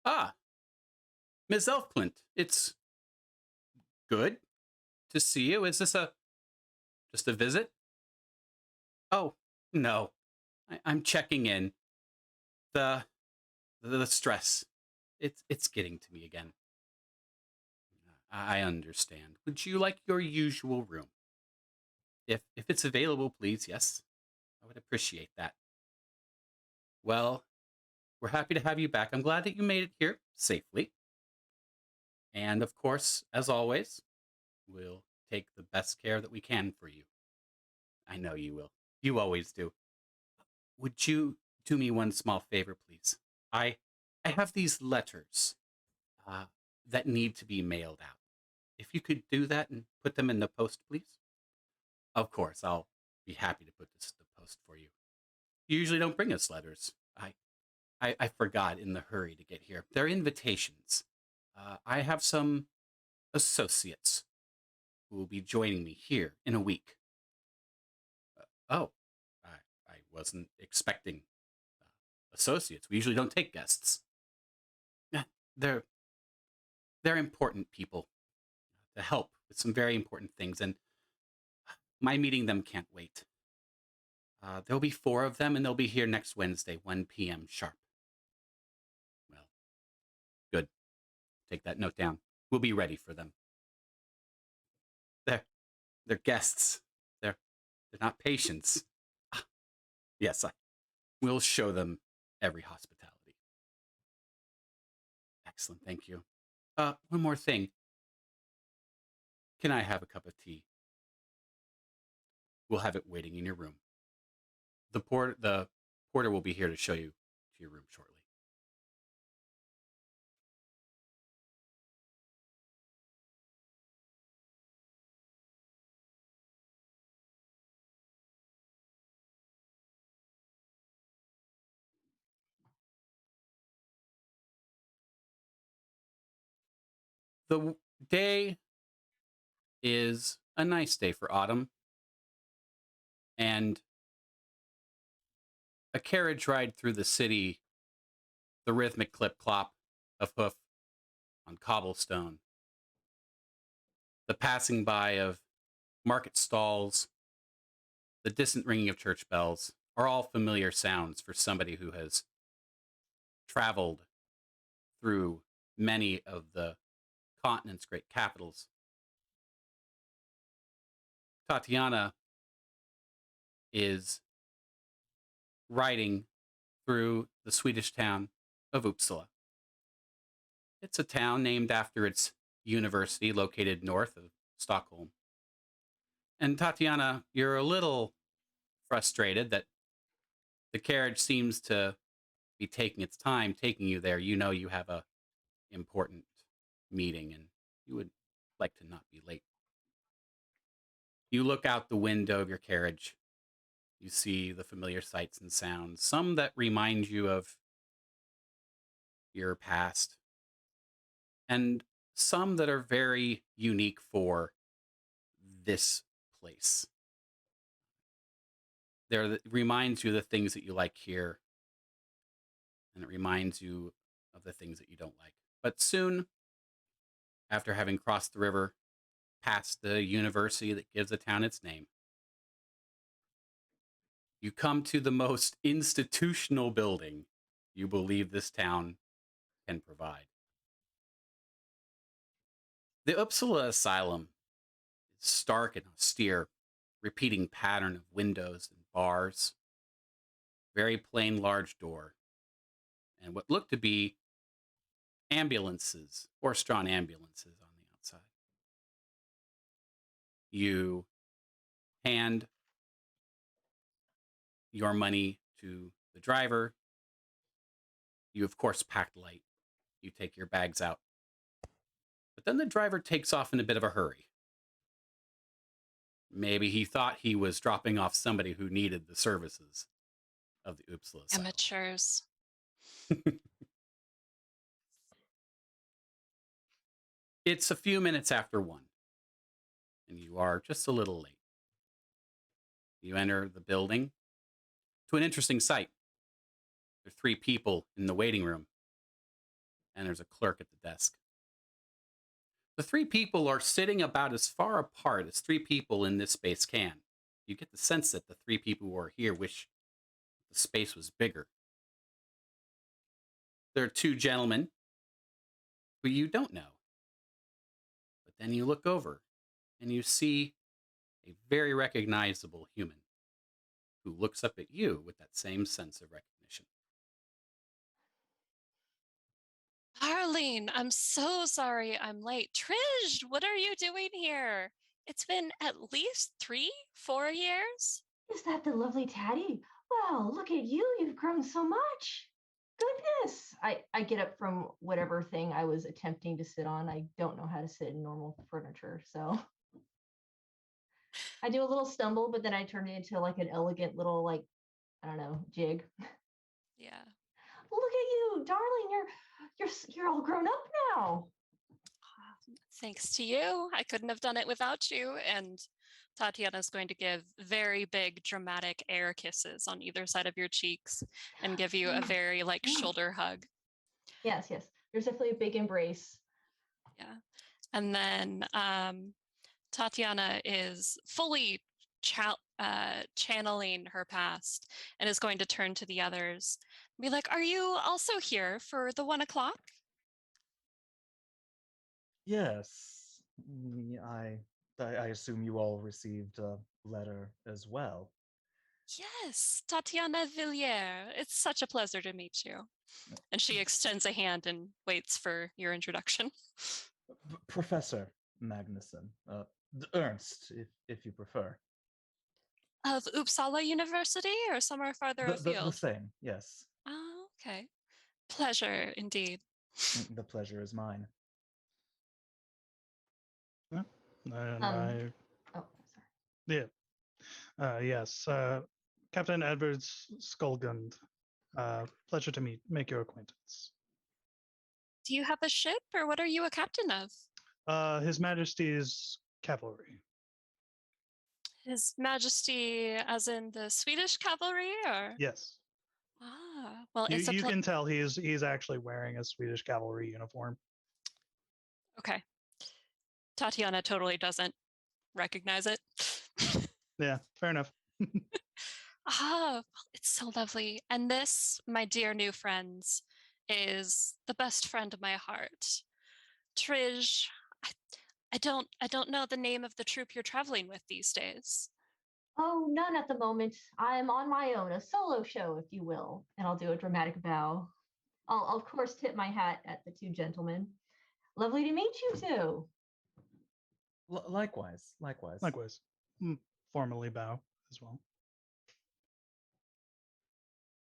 Ah, Miss Elfclint, it's good to see you. Is this a just a visit? Oh, no. I'm checking in. The the stress. It's getting to me again. I understand. Would you like your usual room? If it's available, please. Yes, I would appreciate that. Well, we're happy to have you back. I'm glad that you made it here safely. And of course, as always, we'll take the best care that we can for you. I know you will. You always do. Would you do me one small favor, please? I I have these letters uh, that need to be mailed out. If you could do that and put them in the post, please. Of course, I'll be happy to put this in the post for you. You usually don't bring us letters. I forgot in the hurry to get here. They're invitations. I have some associates who will be joining me here in a week. Oh, I wasn't expecting associates. We usually don't take guests. Yeah, they're they're important people to help with some very important things, and my meeting them can't wait. There'll be four of them, and they'll be here next Wednesday, 1 p.m. sharp. Well, good. Take that note down. We'll be ready for them. They're they're guests. They're not patients. Ah, yes, I will show them every hospitality. Excellent, thank you. One more thing. Can I have a cup of tea? We'll have it waiting in your room. The porter will be here to show you to your room shortly. The day is a nice day for autumn, and a carriage ride through the city, the rhythmic clip clop of hoof on cobblestone, the passing by of market stalls, the distant ringing of church bells are all familiar sounds for somebody who has traveled through many of the continent's great capitals. Tatiana is riding through the Swedish town of Uppsala. It's a town named after its university located north of Stockholm. And Tatiana, you're a little frustrated that the carriage seems to be taking its time taking you there. You know you have a important meeting and you would like to not be late. You look out the window of your carriage. You see the familiar sights and sounds, some that remind you of your past, and some that are very unique for this place. It reminds you of the things that you like here, and it reminds you of the things that you don't like. But soon, after having crossed the river, past the university that gives the town its name, you come to the most institutional building you believe this town can provide. The Uppsala Asylum is stark and austere, repeating pattern of windows and bars, very plain large door, and what look to be ambulances, horse-drawn ambulances on the outside. You hand your money to the driver. You, of course, pack light. You take your bags out. But then the driver takes off in a bit of a hurry. Maybe he thought he was dropping off somebody who needed the services of the Uppsala Asylum. Amateurs. It's a few minutes after 1, and you are just a little late. You enter the building to an interesting sight. There are 3 people in the waiting room. and there's a clerk at the desk. The three people are sitting about as far apart as three people in this space can. You get the sense that the three people who are here wish the space was bigger. There are two gentlemen who you don't know. But then you look over and you see a very recognizable human who looks up at you with that same sense of recognition. Darling, I'm so sorry I'm late. Trish, what are you doing here? It's been at least 3, 4 years. Is that the lovely Taddy? Well, look at you. You've grown so much. Goodness. I get up from whatever thing I was attempting to sit on. I don't know how to sit in normal furniture. So I do a little stumble, but then I turn it into like an elegant little, like, I don't know, jig. Yeah. Look at you, darling. You're all grown up now. Thanks to you. I couldn't have done it without you. And Tatiana's going to give very big, dramatic air kisses on either side of your cheeks and give you a very shoulder hug. Yes, yes. There's definitely a big embrace. Yeah. And then Tatiana is fully channeling her past and is going to turn to the others and be like, are you also here for the 1 o'clock? Yes, I assume you all received a letter as well. Yes, Tatiana Villiers. It's such a pleasure to meet you. And she extends a hand and waits for your introduction. Professor Magnuson, Ernst, if you prefer. Of Uppsala University or somewhere farther The afield? same, yes. Oh, okay. Pleasure indeed. The pleasure is mine. Yeah. And Oh, sorry. yes, Captain Edwards Skullgund. Pleasure to make your acquaintance. Do you have a ship, or what are you a captain of? His Majesty's cavalry. His Majesty, as in the Swedish cavalry, or? Yes. Ah, well, You can tell he's actually wearing a Swedish cavalry uniform. Okay. Tatiana totally doesn't recognize it. Yeah, fair enough. Ah, it's so lovely. And this, my dear new friends, is the best friend of my heart. Trish, I don't know the name of the troop you're traveling with these days. Oh, none at the moment. I'm on my own, a solo show, if you will. And I'll do a dramatic bow. I'll of course tip my hat at the two gentlemen. Lovely to meet you too. Likewise. Likewise. Formally bow as well.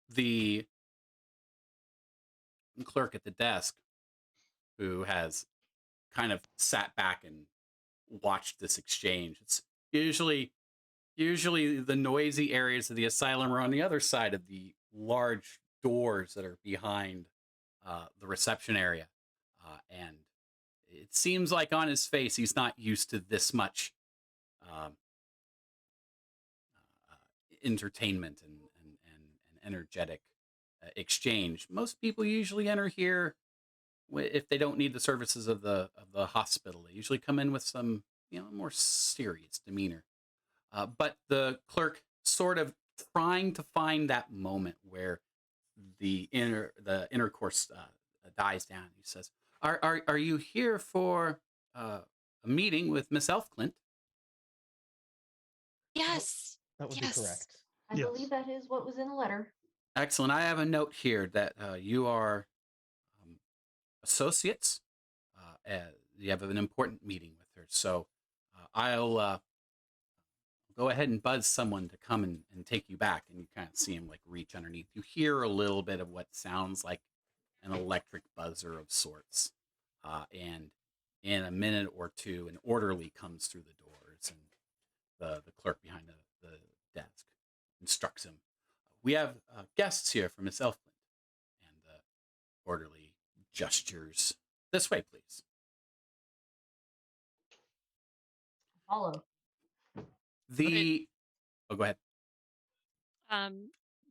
The clerk at the desk, who has kind of sat back and watched this exchange. It's usually the noisy areas of the asylum are on the other side of the large doors that are behind the reception area, and it seems like on his face he's not used to this much um, entertainment and energetic exchange. Most people usually enter here if they don't need the services of the hospital. They usually come in with some more serious demeanor. But the clerk sort of trying to find that moment where the intercourse dies down. He says, "Are you here for a meeting with Miss Elfclint?" Yes. That would Yes. be correct. I believe that is what was in the letter. Excellent. I have a note here that you are associates. You have an important meeting with her, so I'll go ahead and buzz someone to come and take you back. And you kind of see him like reach underneath. You hear a little bit of what sounds like an electric buzzer of sorts. And in a minute or two, an orderly comes through the doors, and the clerk behind the desk instructs him. We have guests here for Miss Elfland. And the orderly gestures. This way, please. Follow. Oh, go ahead.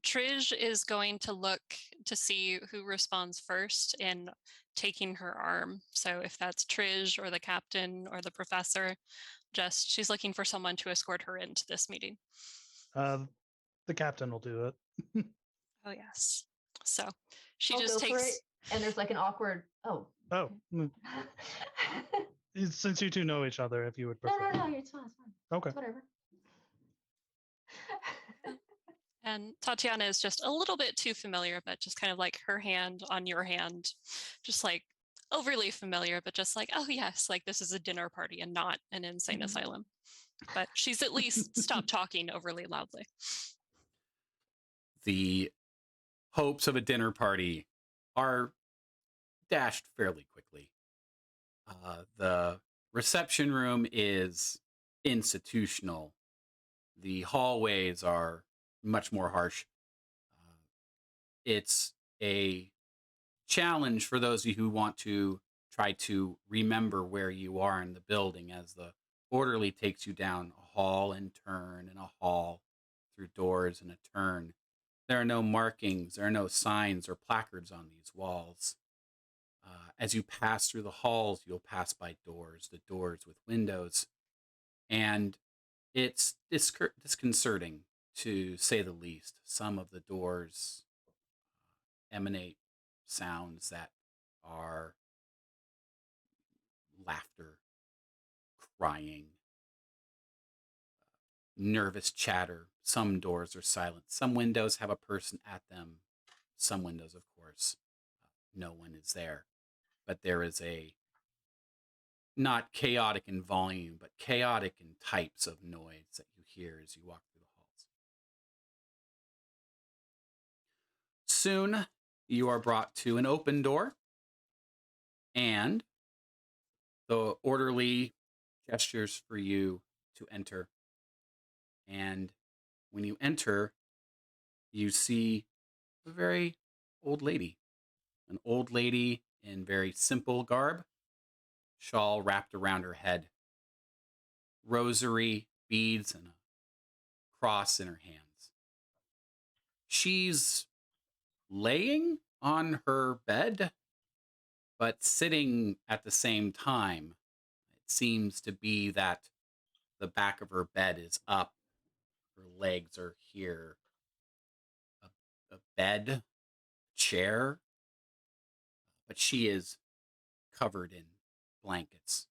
Trish is going to look to see who responds first in taking her arm. So if that's Trish or the captain or the professor, just she's looking for someone to escort her into this meeting. The captain will do it. Oh yes. So she I'll just go for it. takes And there's like an awkward, oh. Oh, since you two know each other, if you would No, prefer. no, no, it's fine. It's fine. Okay. It's whatever. and Tatiana is just a little bit too familiar, but just kind of like her hand on your hand, just like overly familiar, but just like, oh yes, like this is a dinner party and not an insane Mhm. asylum. But she's at least stopped talking overly loudly. The hopes of a dinner party are dashed fairly quickly. The reception room is institutional. The hallways are much more harsh. It's a challenge for those of you who want to try to remember where you are in the building as the orderly takes you down a hall and turn and a hall through doors and a turn. There are no markings, there are no signs or placards on these walls. As you pass through the halls, you'll pass by doors, the doors with windows, and it's disconcerting to say the least. Some of the doors emanate sounds that are laughter, crying, nervous chatter. Some doors are silent. Some windows have a person at them. Some windows, of course, no one is there. But there is a not chaotic in volume, but chaotic in types of noise that you hear as you walk through the halls. Soon, you are brought to an open door, and the orderly gestures for you to enter. And when you enter, you see a very old lady, an old lady in very simple garb, shawl wrapped around her head, rosary, beads, and a cross in her hands. She's laying on her bed, but sitting at the same time. It seems to be that the back of her bed is up, her legs are here. A bed, chair, but she is covered in blankets.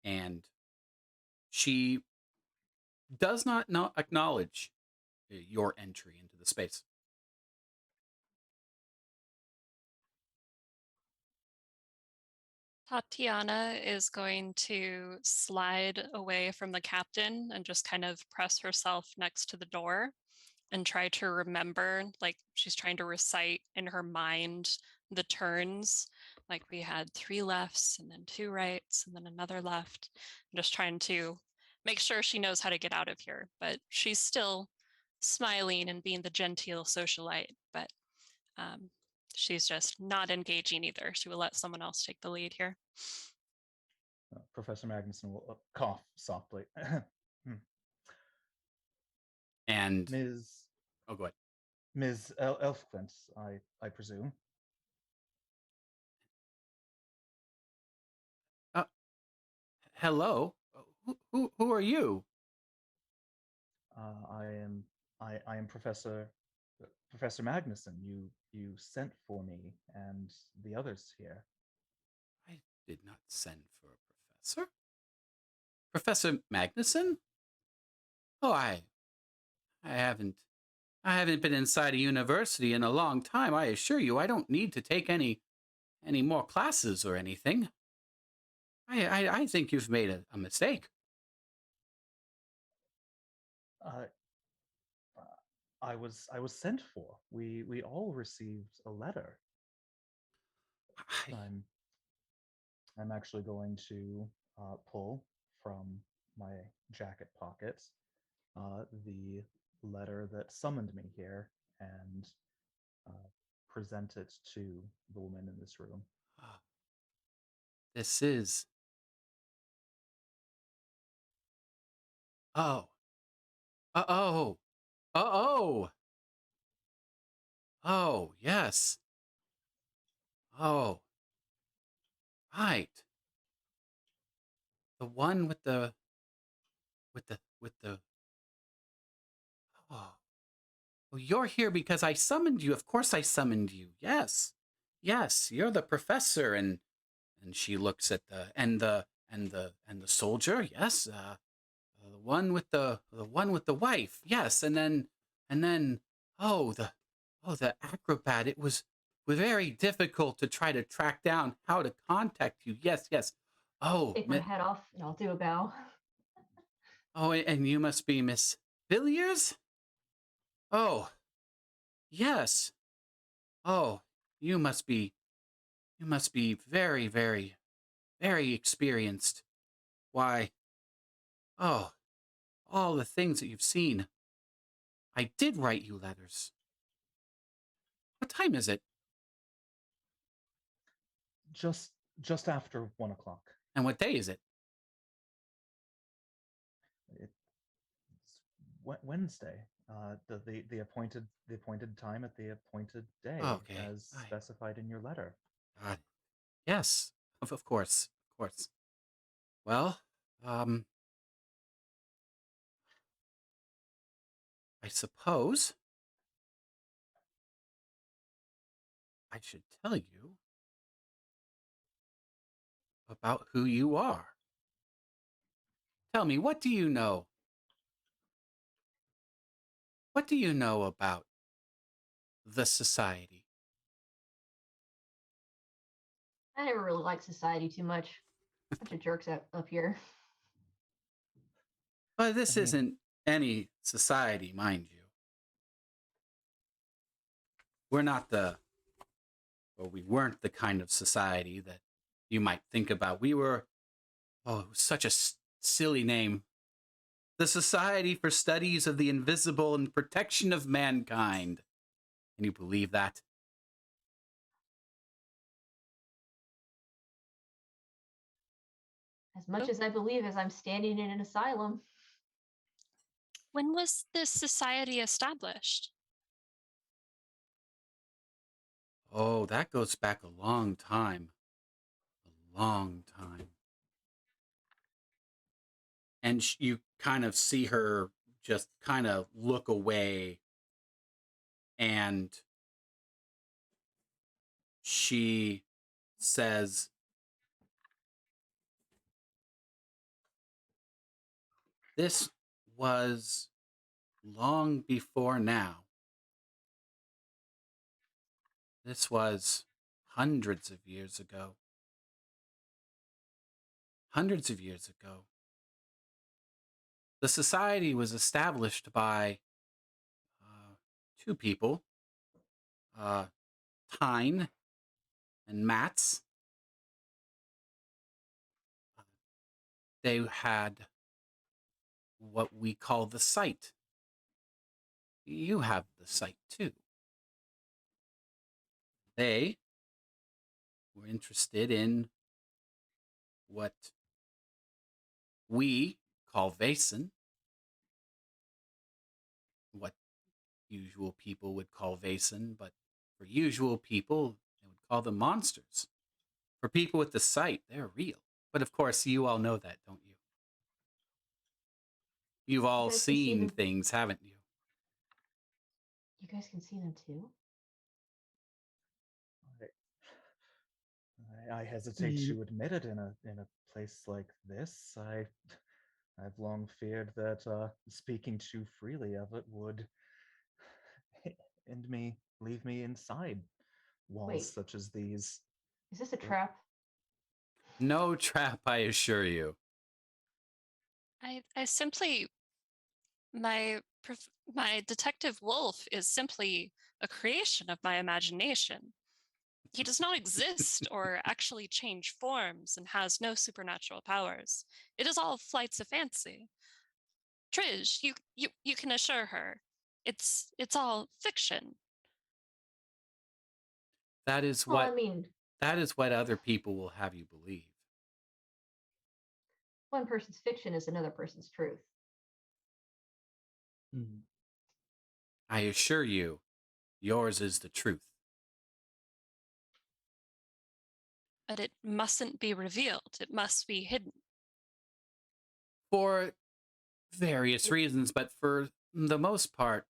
And she does not acknowledge your entry into the space. Tatiana is going to slide away from the captain and just kind of press herself next to the door and try to remember, like she's trying to recite in her mind the turns. Like we had 3 lefts and then 2 rights and then another left. I'm just trying to make sure she knows how to get out of here. But she's still smiling and being the genteel socialite. But she's just not engaging either. She will let someone else take the lead here. Professor Magnuson will cough softly. And Ms. oh, go ahead. Ms. Elfklint, I presume. Hello. Who are you? I am Professor Magnuson. You sent for me and the others here. I did not send for a professor. Professor Magnuson? Oh, I haven't been inside a university in a long time. I assure you, I don't need to take any more classes or anything. I think you've made a mistake. Uh, I was sent for. We all received a letter. I'm actually going to pull from my jacket pocket the letter that summoned me here and present it to the woman in this room. This is. Oh. Oh. Oh. Oh, yes. Oh, right. The one with the oh. Well, you're here because I summoned you. Of course I summoned you. Yes. Yes, you're the professor. And she looks at the soldier. Yes. The one with the wife. Yes. And then oh the acrobat. It was very difficult to try to track down how to contact you. Yes, yes. Oh, Take my hat off and I'll do a bow. oh, and you must be Miss Villiers? Oh, yes. Oh, you must be very, very, very experienced. Why, oh, all the things that you've seen. I did write you letters. What time is it? Just just after 1 o'clock. And what day is it? It's Wednesday. The appointed time at the appointed day, Okay. as specified in your letter. God. Yes, of course, of course. Well, um, I suppose I should tell you about who you are. Tell me, what do you know? What do you know about the society? I never really liked society too much. Bunch of jerks up here. Well, this I mean, isn't any society, mind you. We're not we weren't the kind of society that you might think about. We were, oh, it was such a silly name. The Society for Studies of the Invisible and Protection of Mankind. Can you believe that? As much as I believe as I'm standing in an asylum. When was this society established? Oh, that goes back a long time. A long time. And you kind of see her just kind of look away, and she says, "This was long before now. This was hundreds of years ago. Hundreds of years ago. The society was established by two people, uh, Tyne and Mats. They had what we call the site. You have the site too. They were interested in what we call Vaesen, what usual people would call Vaesen, but for usual people, they would call them monsters. For people with the sight, they're real. But of course, you all know that, don't you? You've You all guys can see seen them. things, haven't you? You guys can see them too. I hesitate Ye- to admit it in a place like this. I've long feared that speaking too freely of it would leave me inside walls Wait, such as these. is this a But trap? No trap, I assure you. I simply my detective Wolf is simply a creation of my imagination. He does not exist or actually change forms and has no supernatural powers. It is all flights of fancy. Trish, you can assure her. It's all fiction. That is Well, I what mean, that is what other people will have you believe. one person's fiction is another person's truth. Mm. I assure you, Yours is the truth. But it mustn't be revealed. It must be hidden. For various reasons, but for the most part,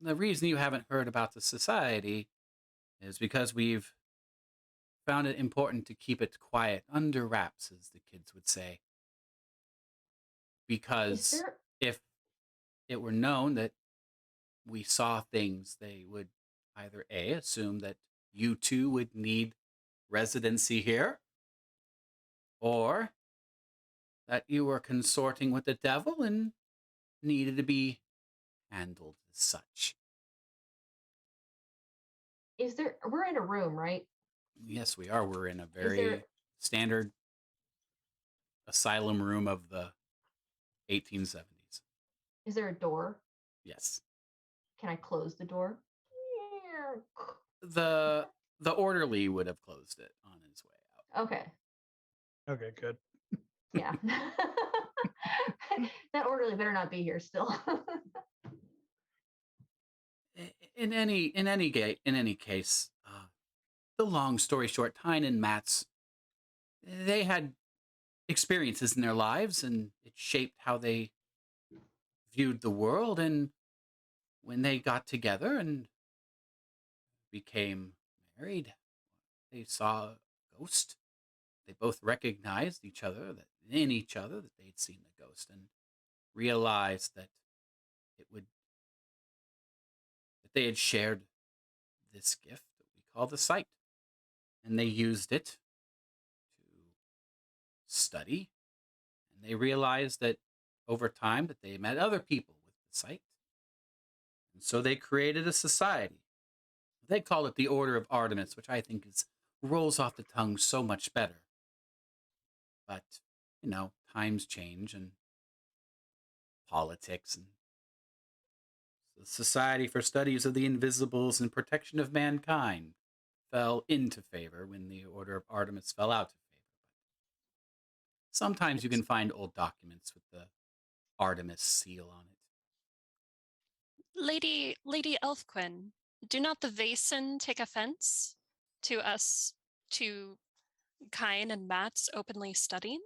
the reason you haven't heard about the society is because we've found it important to keep it quiet, under wraps, as the kids would say. Is Because there if it were known that we saw things, they would either A, assume that you two would need residency here, or that you were consorting with the devil and needed to be handled as such. we're in a room, right? Yes, we are. We're in a Is very there standard asylum room of the 1870s. is there a door? Yes. Can I close the door? The orderly would have closed it on his way out. Okay. Okay, good. Yeah. That orderly better not be here still. In any case, the long story short, Tyne and Mats, they had experiences in their lives, and it shaped how they viewed the world. And when they got together and became married, they saw a ghost. They both recognized each other, that they'd seen the ghost, and realized that it would that they had shared this gift that we call the sight, and they used it to study. And they realized that over time that they met other people with the sight, and so they created a society. They call it the Order of Artemis, which I think rolls off the tongue so much better. But times change, and politics, and the Society for Studies of the Invisibles and Protection of Mankind fell into favor when the Order of Artemis fell out of favor. Sometimes you can find old documents with the Artemis seal on it. Lady Elfquin, do not the Vaesen take offense to us, to Kine and Mats openly studying?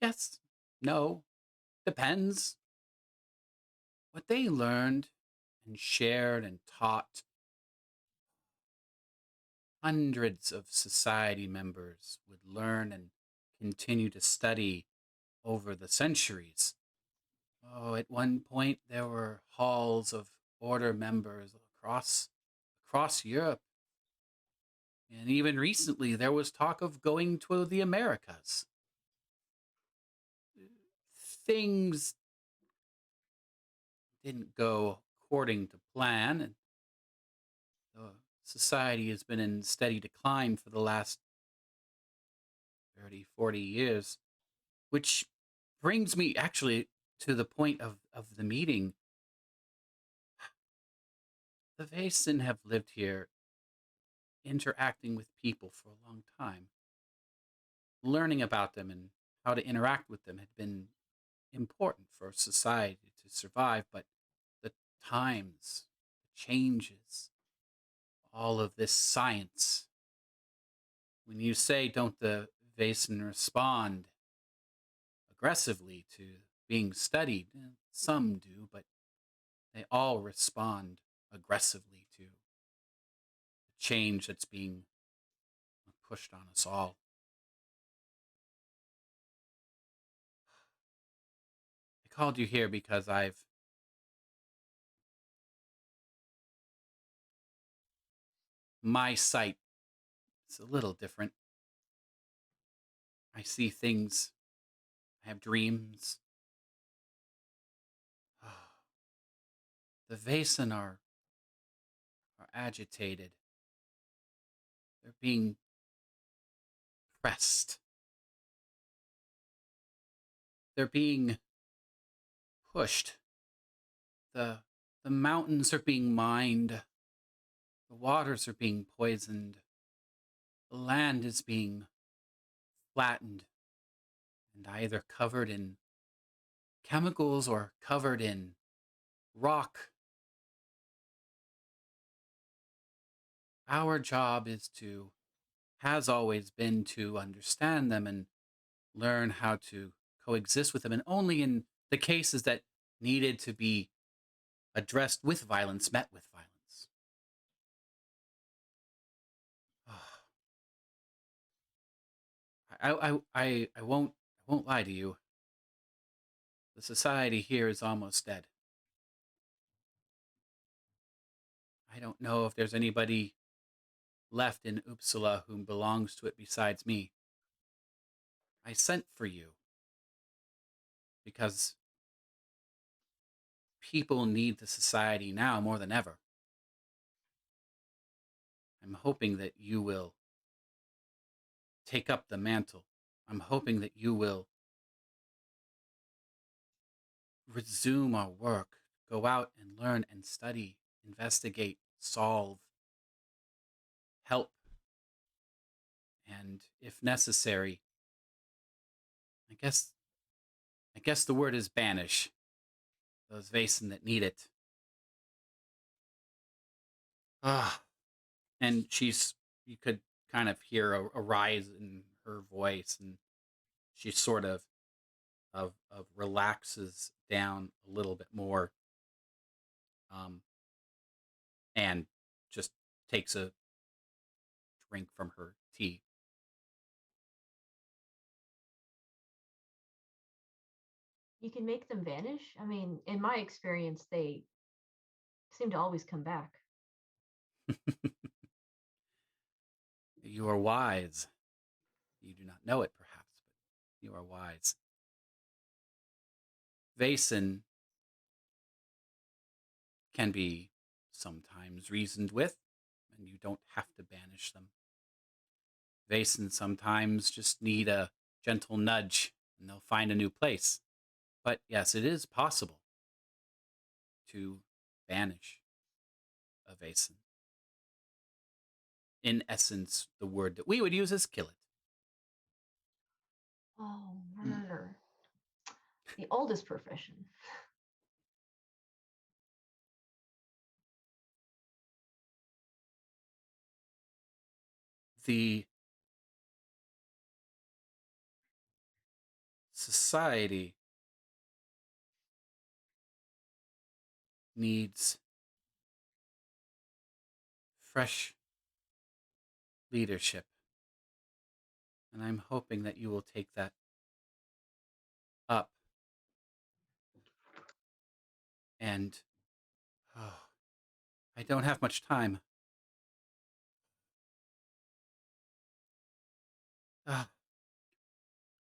Yes, no, depends. What they learned and shared and taught hundreds of society members would learn and continue to study over the centuries. Oh, at one point there were halls of order members across Europe. And even recently there was talk of going to the Americas. Things didn't go according to plan, and the society has been in steady decline for the last 30, 40 years, which brings me actually to the point of the meeting. The Vaesen have lived here interacting with people for a long time. Learning about them and how to interact with them had been important for society to survive, but the times, the changes, all of this science. When you say, don't the Vaesen respond aggressively to being studied? Some do, but they all respond aggressively to the change that's being pushed on us all. I called you here because my sight is a little different. I see things, I have dreams. The Vaesen are agitated. They're being pressed. They're being pushed. The mountains are being mined. The waters are being poisoned. The land is being flattened and either covered in chemicals or covered in rock Our job has always been to understand them and learn how to coexist with them, and only in the cases that needed to be addressed with violence, met with violence. I won't lie to you. The society here is almost dead. I don't know if there's anybody left in Uppsala who belongs to it besides me. I sent for you because people need the society now more than ever. I'm hoping that you will take up the mantle. I'm hoping that you will resume our work, go out and learn and study, investigate, solve, help, and if necessary, I guess the word is banish those Vaesen that need it. Ah, and you could kind of hear a rise in her voice, and she sort of relaxes down a little bit more, um, and just takes a drink from her tea. You can make them vanish? I mean, in my experience, they seem to always come back. You are wise. You do not know it, perhaps, but you are wise. Vaesen can be sometimes reasoned with, and you don't have to banish them. Vaesen sometimes just need a gentle nudge, and they'll find a new place. But yes, it is possible to banish a Vaesen. In essence, the word that we would use is kill it. Oh, murder. The oldest profession. The society needs fresh leadership. And I'm hoping that you will take that up. And oh, I don't have much time. Ah,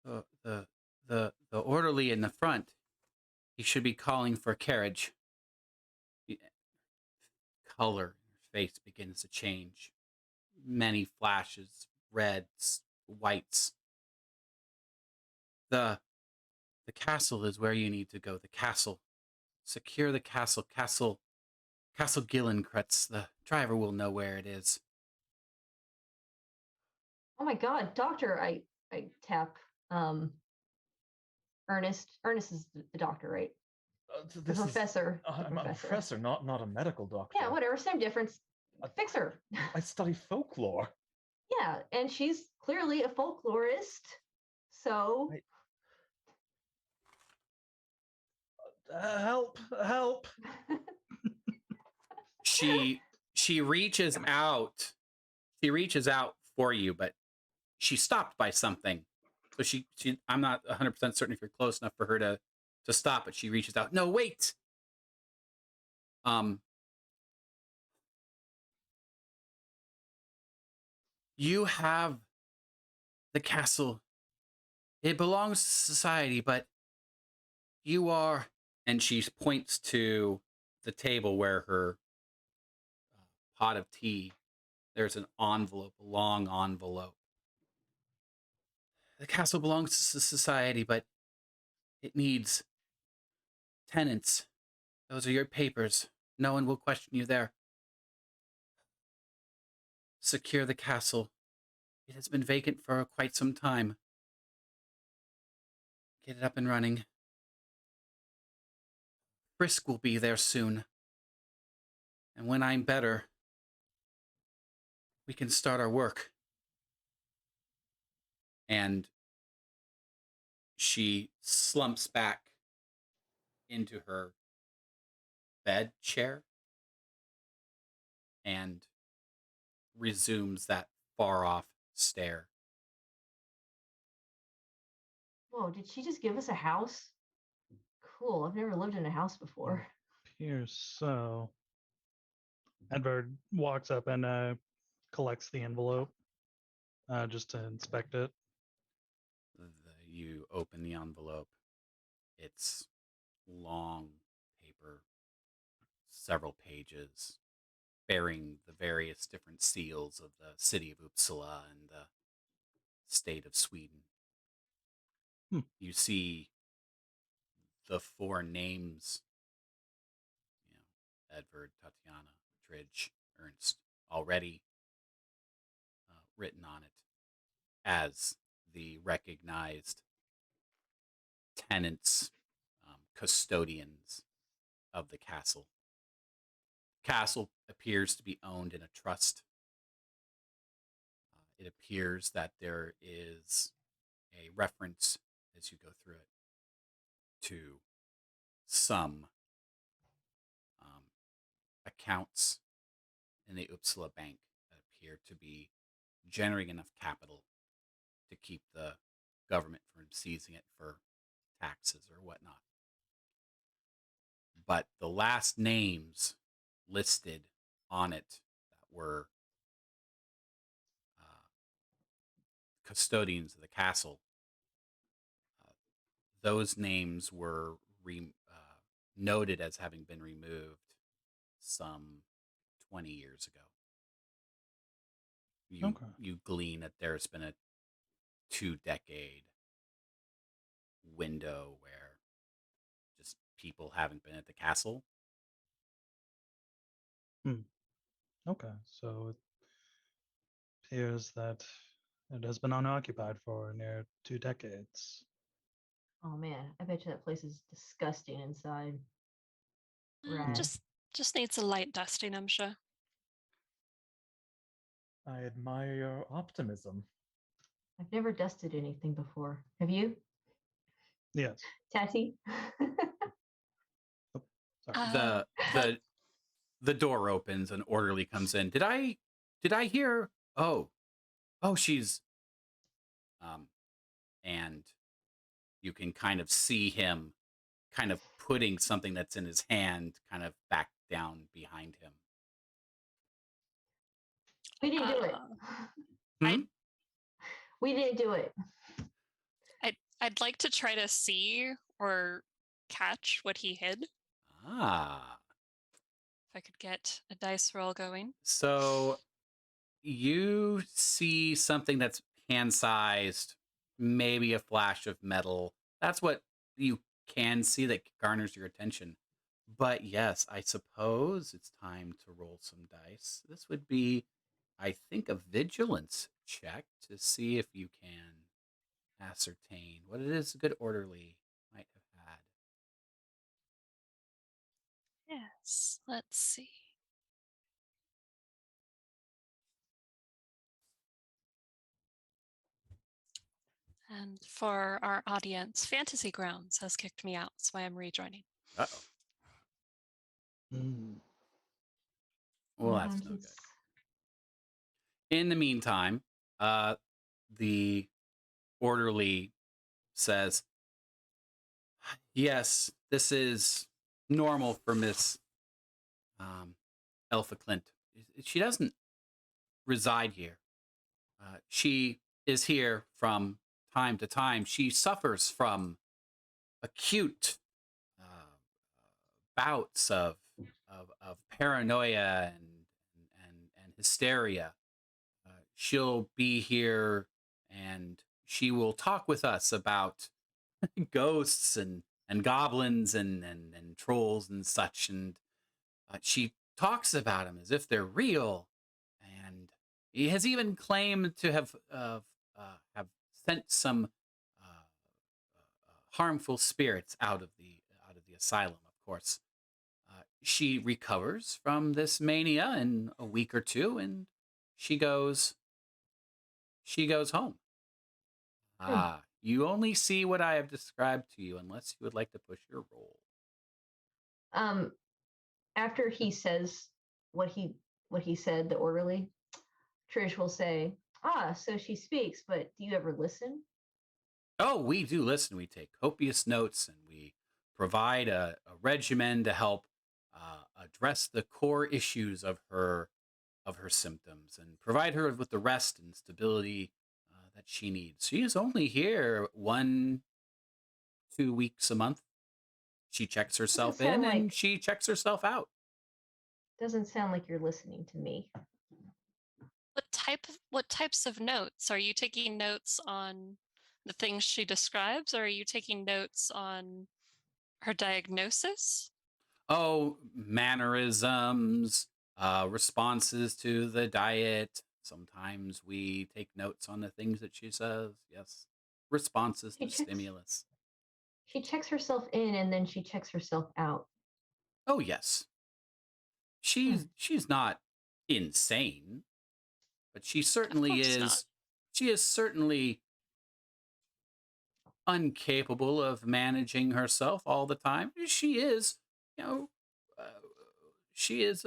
the orderly in the front, he should be calling for a carriage. The color in her face begins to change. Many flashes, reds, whites. The castle is where you need to go. The castle. Secure the castle. Castle Gillenkretz. The driver will know where it is. Oh my God, doctor! I tap Ernest. Ernest is the doctor, right? The This is. professor. The I'm a professor, not a medical doctor. Yeah, whatever. Same difference. Fix her. I study folklore. Yeah, and she's clearly a folklorist. So Help! Help! She reaches out. She reaches out for you, but she's stopped by something. So she I'm not 100% certain if you're close enough for her to stop, but she reaches out. No, wait. You have the castle. It belongs to society, but you are, and she points to the table where her pot of tea, there's an envelope, a long envelope. The castle belongs to society, but it needs tenants. Those are your papers. No one will question you there. Secure the castle. It has been vacant for quite some time. Get it up and running. Frisk will be there soon. And when I'm better, we can start our work. And she slumps back into her bed chair and resumes that far off stare. Whoa, did she just give us a house? Cool. I've never lived in a house before. Appears so. Edward walks up and collects the envelope just to inspect it. You open the envelope. It's long paper, several pages, bearing the various different seals of the city of Uppsala and the state of Sweden. Hmm. You see the four names, Edvard, Tatiana, Tridge, Ernst, already written on it as the recognized tenants, custodians of the castle. Castle appears to be owned in a trust. It appears that there is a reference as you go through it to some accounts in the Uppsala Bank that appear to be generating enough capital to keep the government from seizing it for taxes or whatnot. But the last names listed on it that were custodians of the castle, those names were noted as having been removed some 20 years ago. You glean that there's been a 2-decade window where just people haven't been at the castle. Okay, so it appears that it has been unoccupied for near 2 decades. Oh man, I bet you that place is disgusting inside. Uh, Right. Just needs a light dusting, I'm sure. I admire your optimism. I've never dusted anything before. Have you, Yes. Tatty? Sorry. The door opens, an orderly comes in. Did I hear? Oh, she's and you can kind of see him kind of putting something that's in his hand kind of back down behind him. We didn't do it. Hmm? We didn't do it. I'd like to try to see or catch what he hid. Ah. If I could get a dice roll going. So you see something that's hand-sized, maybe a flash of metal. That's what you can see that garners your attention. But yes, I suppose it's time to roll some dice. This would be, I think, a vigilance check to see if you can ascertain what it is a good orderly might have had. Yes, let's see. And for our audience, Fantasy Grounds has kicked me out, so I am rejoining. Uh-oh. Well, Oh, that's no good. he's- In the meantime, the orderly says, yes, this is normal for Miss Elpha Clint. She doesn't reside here. She is here from time to time. She suffers from acute bouts of paranoia and hysteria. She'll be here and she will talk with us about ghosts and goblins and trolls and such. And she talks about them as if they're real. And he has even claimed to have sent some harmful spirits out of the asylum. Of course, she recovers from this mania in a week or two, and she goes home. Hmm. You only see what I have described to you unless you would like to push your roll. Um, after he says what he said, the orderly, Trish will say, "Ah, so she speaks, but do you ever listen?" Oh, we do listen. We take copious notes and we provide a regimen to help address the core issues of her symptoms and provide her with the rest and stability that she needs. She is only here 1-2 weeks a month. She checks Doesn't herself in sound and like she checks herself out. doesn't sound like you're listening to me. What types of notes? Are you taking notes on the things she describes, or are you taking notes on her diagnosis? Oh, mannerisms, responses to the diet. Sometimes we take notes on the things that she says. Yes. Responses She to checks stimulus. she checks herself in and then she checks herself out. Oh, yes. Hmm. She's not insane, but Of course not. she is certainly incapable of managing herself all the time. She is, you know, uh, she is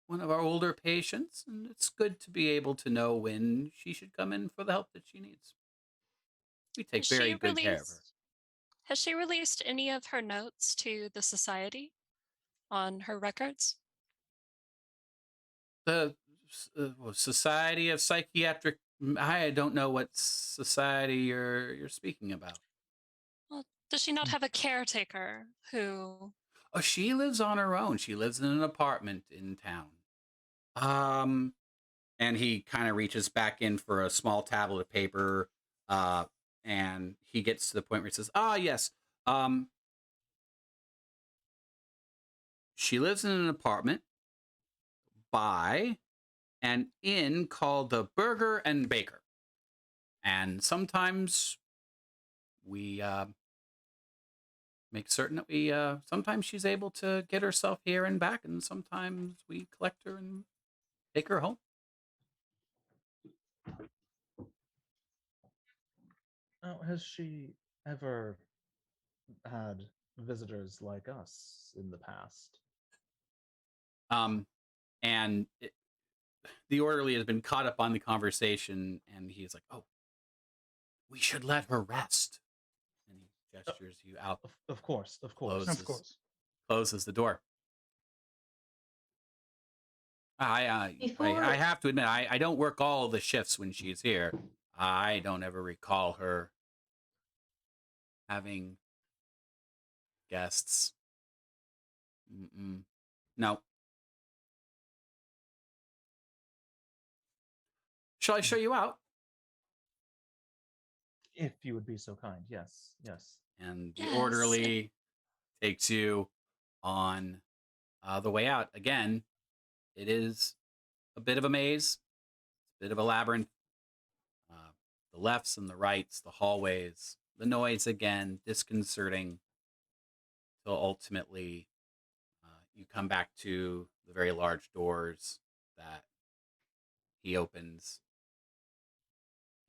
one of our older patients, and it's good to be able to know when she should come in for the help that she needs. We Has take very she good care of her. released has she released any of her notes to the society on her records? The Society of Psychiatric. I don't know what society you're speaking about. Well, does she not have a caretaker who Oh, she lives on her own. She lives in an apartment in town. Um, and he kind of reaches back in for a small tablet of paper. Uh, and he gets to the point where he says, "Ah, yes. Um, she lives in an apartment by an inn called the Burger and Baker. And sometimes we make certain that sometimes she's able to get herself here and back, and sometimes we collect her and take her home." Now, has she ever had visitors like us in the past? Um, and the orderly has been caught up on the conversation, and he's like, "Oh, we should let her rest." And he Uh, gestures you out, of course, of course. Of closes course. closes the door. I Before have to admit, I don't work all the shifts when she's here. I don't ever recall her having guests. Mm-mm. No. Shall I show you out? If you would be so kind, yes, yes. And the yes, orderly takes you on the way out. Again, it is a bit of a maze, a bit of a labyrinth. Uh, the lefts and the rights, the hallways, the noise again, disconcerting, till ultimately you come back to the very large doors that he opens,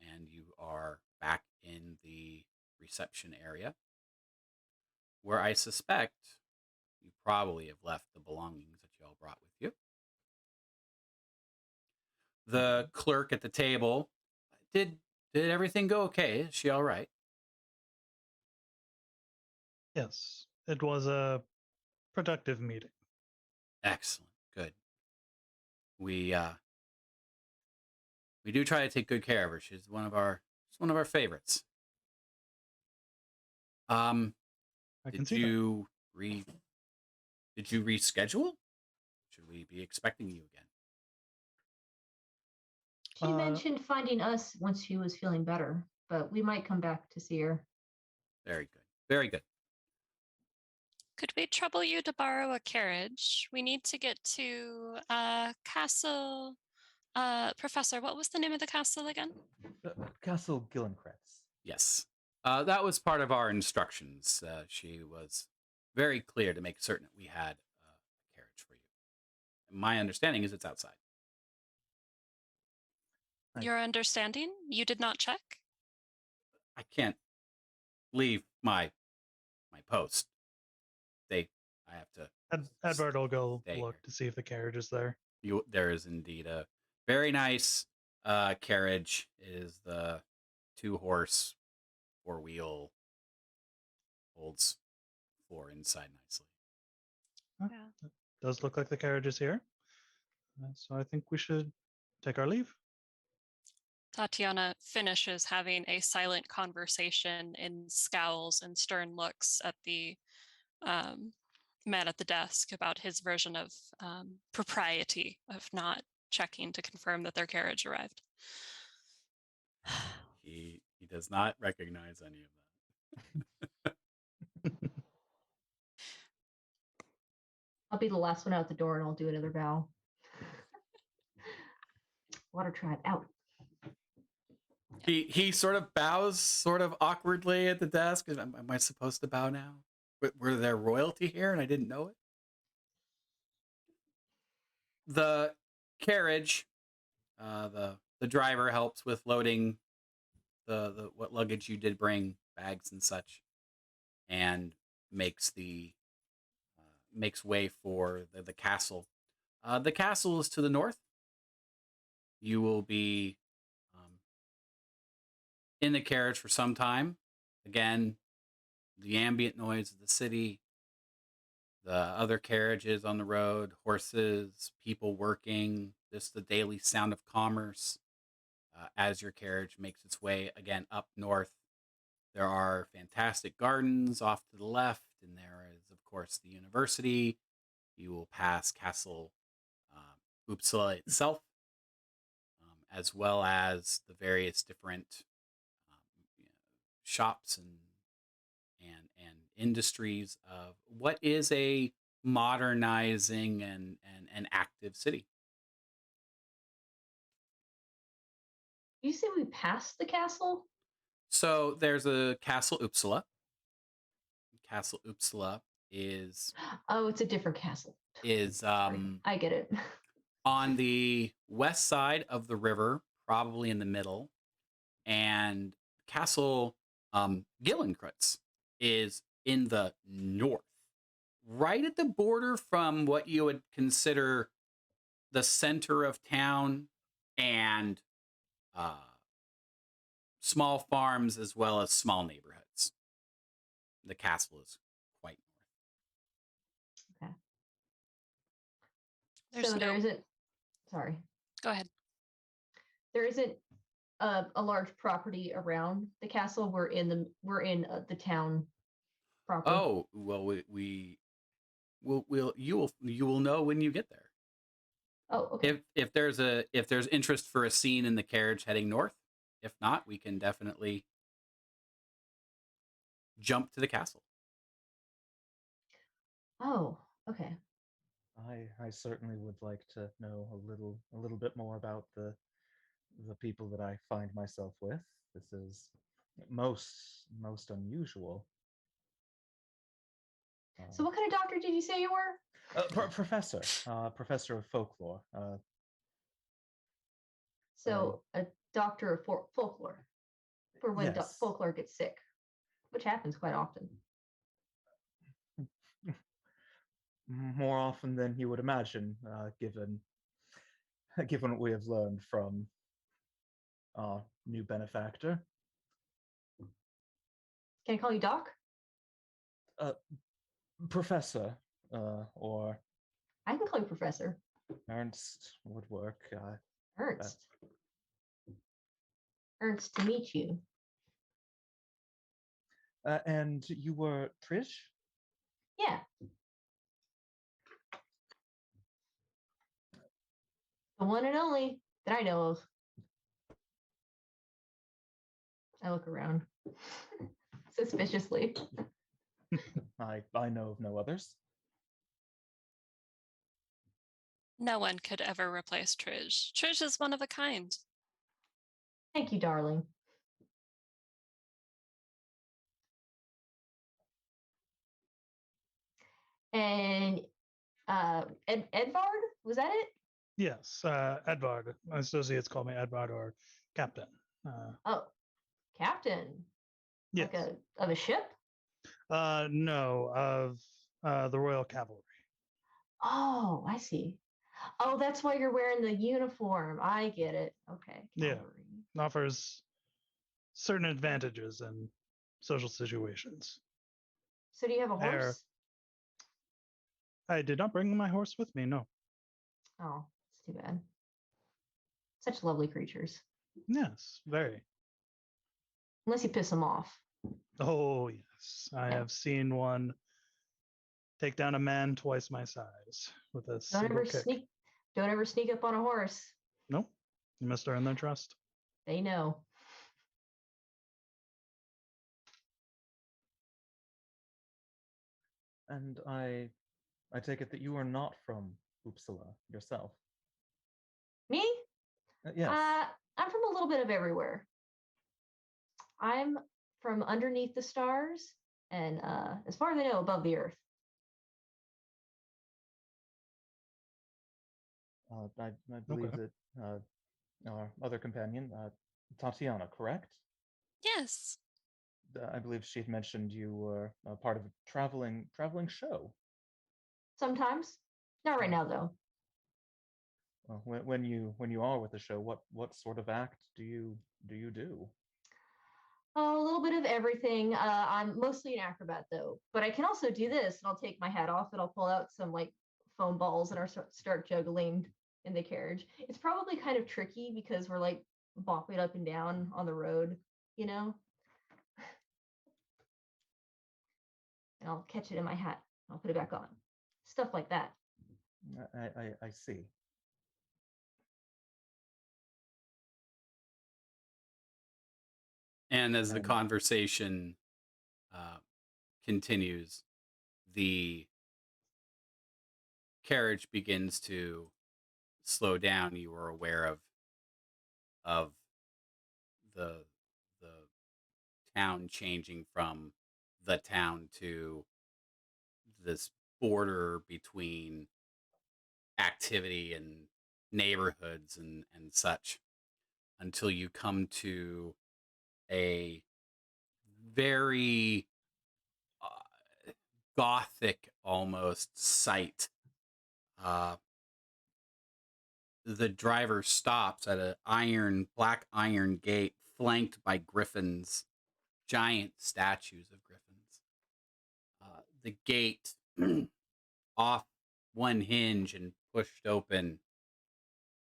and you are back in the reception area, where I suspect you probably have left the belongings that you all brought with you. The clerk at the table, did everything go okay? Is she all right? Yes. It was a productive meeting. Excellent, good. We we do try to take good care of her. She's one of our favorites. Um, I can did see that. you re did you reschedule? Should we be expecting you again? she mentioned finding us once she was feeling better, but we might come back to see her. Very good. Very good. could we trouble you to borrow a carriage? We need to get to Castle. Professor, what was the name of the castle again? Castle Gillenkretz. Yes. That was part of our instructions. She was very clear to make certain that we had a carriage for you. My understanding is it's outside. Your understanding? You did not check? I can't leave my post. I have to Edvard will go stay look here. to see if the carriage is there. There is indeed a very nice carriage. It is the 2-horse 4-wheel, holds 4 inside nicely. Yeah. Does look like the carriage is here. So I think we should take our leave. Tatiana finishes having a silent conversation in scowls and stern looks at the man at the desk about his version of propriety of not checking to confirm that their carriage arrived. He does not recognize any of that. I'll be the last one out the door and I'll do another bow. Water tribe out. He sort of bows sort of awkwardly at the desk. Am I supposed to bow now? Were there royalty here and I didn't know it? The carriage, the driver helps with loading the what luggage you did bring, bags and such, and makes way for the castle. The castle is to the north. You will be in the carriage for some time. Again, the ambient noise of the city, the other carriages on the road, horses, people working, just the daily sound of commerce as your carriage makes its way again up north. There are fantastic gardens off to the left, and there is, of course, the university. You will pass Castle Uppsala itself, as well as the various different shops and industries of what is a modernizing and active city. You say we passed the castle? So there's a Castle Uppsala. Castle Uppsala is Oh, it's a different castle. Sorry, I get it. on the west side of the river, probably in the middle, and Castle Gillenkreutz is in the north, right at the border from what you would consider the center of town and small farms as well as small neighborhoods. The castle is quite north. Okay. There's So there no. isn't. Sorry, Go ahead. there isn't a large property around the castle. We're in the town proper. Oh, well, you will know when you get there. Oh, okay. If there's interest for a scene in the carriage heading north. If not, we can definitely jump to the castle. Oh, okay. I certainly would like to know a little bit more about the people that I find myself with. This is most unusual. So what kind of doctor did you say you were? Professor, professor of folklore. So a doctor of folklore, for when Yes. folklore gets sick, which happens quite often. More often than you would imagine, given what we have learned from our new benefactor. Can I call you Doc? Professor, or I can call you Professor. Ernst would work. Ernst. Ernst, to meet you. And you were Trish? Yeah. The one and only that I know of. I look around suspiciously. I know of no others. No one could ever replace Trish. Trish is one of a kind. Thank you, darling. And Edvard, was that it? Yes, Edvard. My associates call me Edvard or Captain. Oh, captain, Yes. like of a ship. No, of the Royal Cavalry. Oh, I see. Oh, that's why you're wearing the uniform. I get it. Okay, Yeah. cavalry. Offers certain advantages in social situations. So do you have a horse? I did not bring my horse with me, no. Oh, it's too bad. Such lovely creatures. Yes, very. Unless you piss them off. Oh, yes. I Yeah. have seen one take down a man twice my size with a Don't single ever kick. don't ever sneak up on a horse. Nope. You must earn their trust. They know. And I take it that you are not from Uppsala yourself. Me? Yes. I'm from a little bit of everywhere. I'm from underneath the stars and as far as I know, above the earth. I believe Okay. that our other companion, Tatiana, correct? Yes. I believe she had mentioned you were part of a traveling show. Sometimes. Not right now though. When you are with the show, what sort of act do you do? Oh, a little bit of everything. I'm mostly an acrobat though, but I can also do this. And I'll take my hat off and I'll pull out some like foam balls and I'll start juggling in the carriage. It's probably kind of tricky because we're like bopping up and down on the road, you know? And I'll catch it in my hat. I'll put it back on. Stuff like that. I see. And as the And- conversation continues, the carriage begins to slow down. You are aware of the town changing from the town to this border between activity and neighborhoods and such, until you come to a very gothic almost sight. The driver stops at a black iron gate flanked by griffins, giant statues of griffins. The gate off one hinge and pushed open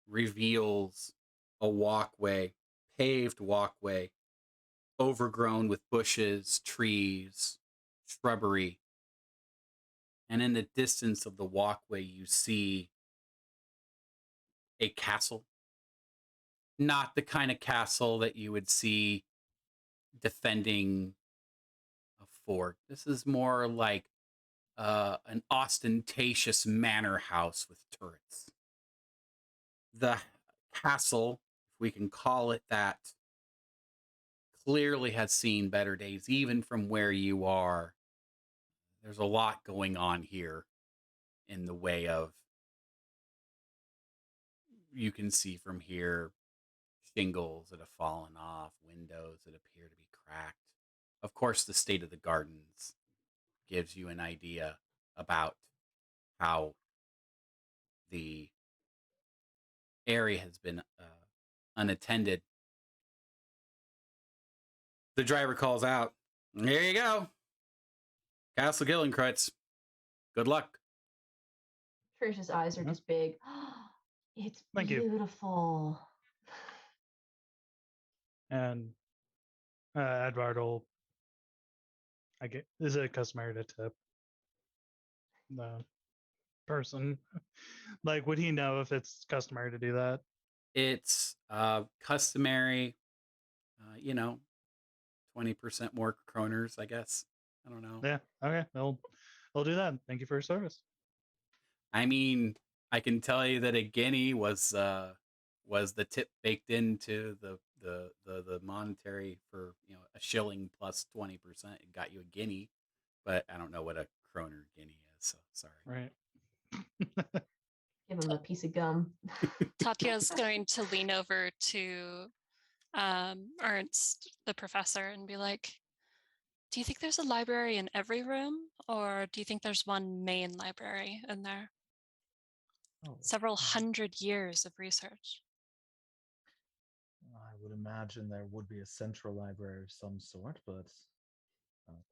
reveals a walkway, paved walkway, overgrown with bushes, trees, shrubbery. And in the distance of the walkway, you see a castle. Not the kind of castle that you would see defending a fort. This is more like an ostentatious manor house with turrets. The castle, if we can call it that, clearly has seen better days, even from where you are. There's a lot going on here in the way of, you can see from here, shingles that have fallen off, windows that appear to be cracked. Of course, the state of the gardens gives you an idea about how the area has been unattended. The driver calls out, "Here you go. Castle Gillenkreutz. Good luck." Trish's eyes are Mhm. just big. It's Thank you. beautiful. And Edvard will, is it customary to tip the person? Like, would he know if it's customary to do that? It's customary, 20% more kroners, I guess. I don't know. Yeah. Okay. They'll do that. Thank you for your service. I mean, I can tell you that a guinea was the tip baked into the monetary for a shilling plus 20%. It got you a guinea, but I don't know what a kroner guinea is. So sorry. Right. Give him a piece of gum. Tatya's going to lean over to Ernst, the professor, and be like, do you think there's a library in every room, or do you think there's one main library in there? Oh, Several hundred years of research. I would imagine there would be a central library of some sort, but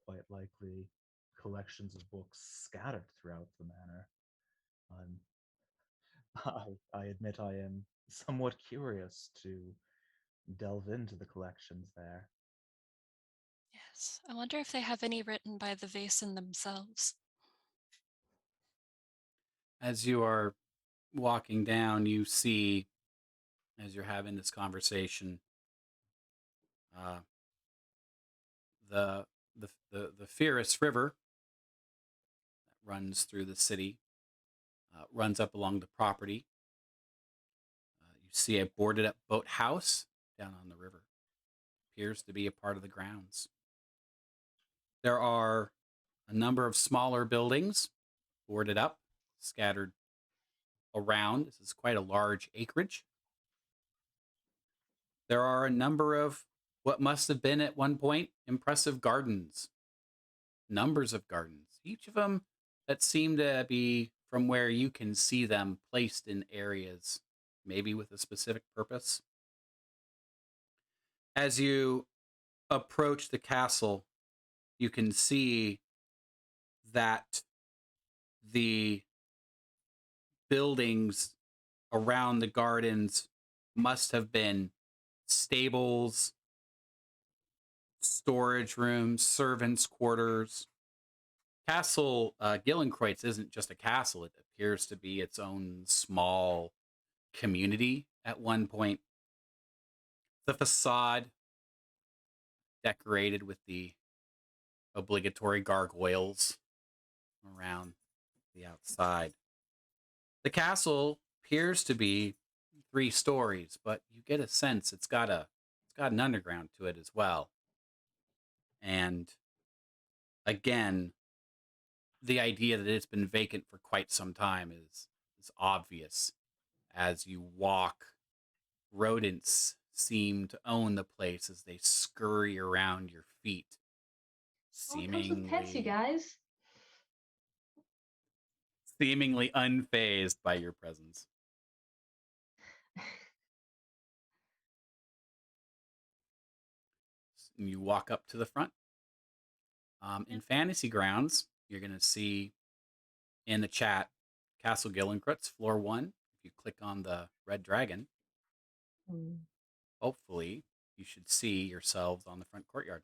quite likely collections of books scattered throughout the manor. I admit I am somewhat curious to delve into the collections there. Yes. I wonder if they have any written by the Vaesen themselves. As you are walking down, you see, as you're having this conversation, uh, the Fierce River that runs through the city runs up along the property. You see a boarded up boathouse down on the river. Appears to be a part of the grounds. There are a number of smaller buildings boarded up, scattered around. This is quite a large acreage. There are a number of what must have been at one point impressive gardens. Numbers of gardens, each of them that seem to be, from where you can see them, placed in areas, maybe with a specific purpose. As you approach the castle, you can see that the buildings around the gardens must have been stables, storage rooms, servants' quarters. Castle Gillenkreutz isn't just a castle. It appears to be its own small community at one point. The facade decorated with the obligatory gargoyles around the outside. The castle appears to be 3 stories, but you get a sense it's got an underground to it as well. And again, the idea that it's been vacant for quite some time is obvious. As you walk, rodents seem to own the place as they scurry around your feet, All comes with pets, you guys. seemingly unfazed by your presence. And you walk up to the front. In Fantasy Grounds, you're going to see in the chat Castle Gillenkreutz, floor 1. If you click on the red dragon, hopefully you should see yourselves on the front courtyard.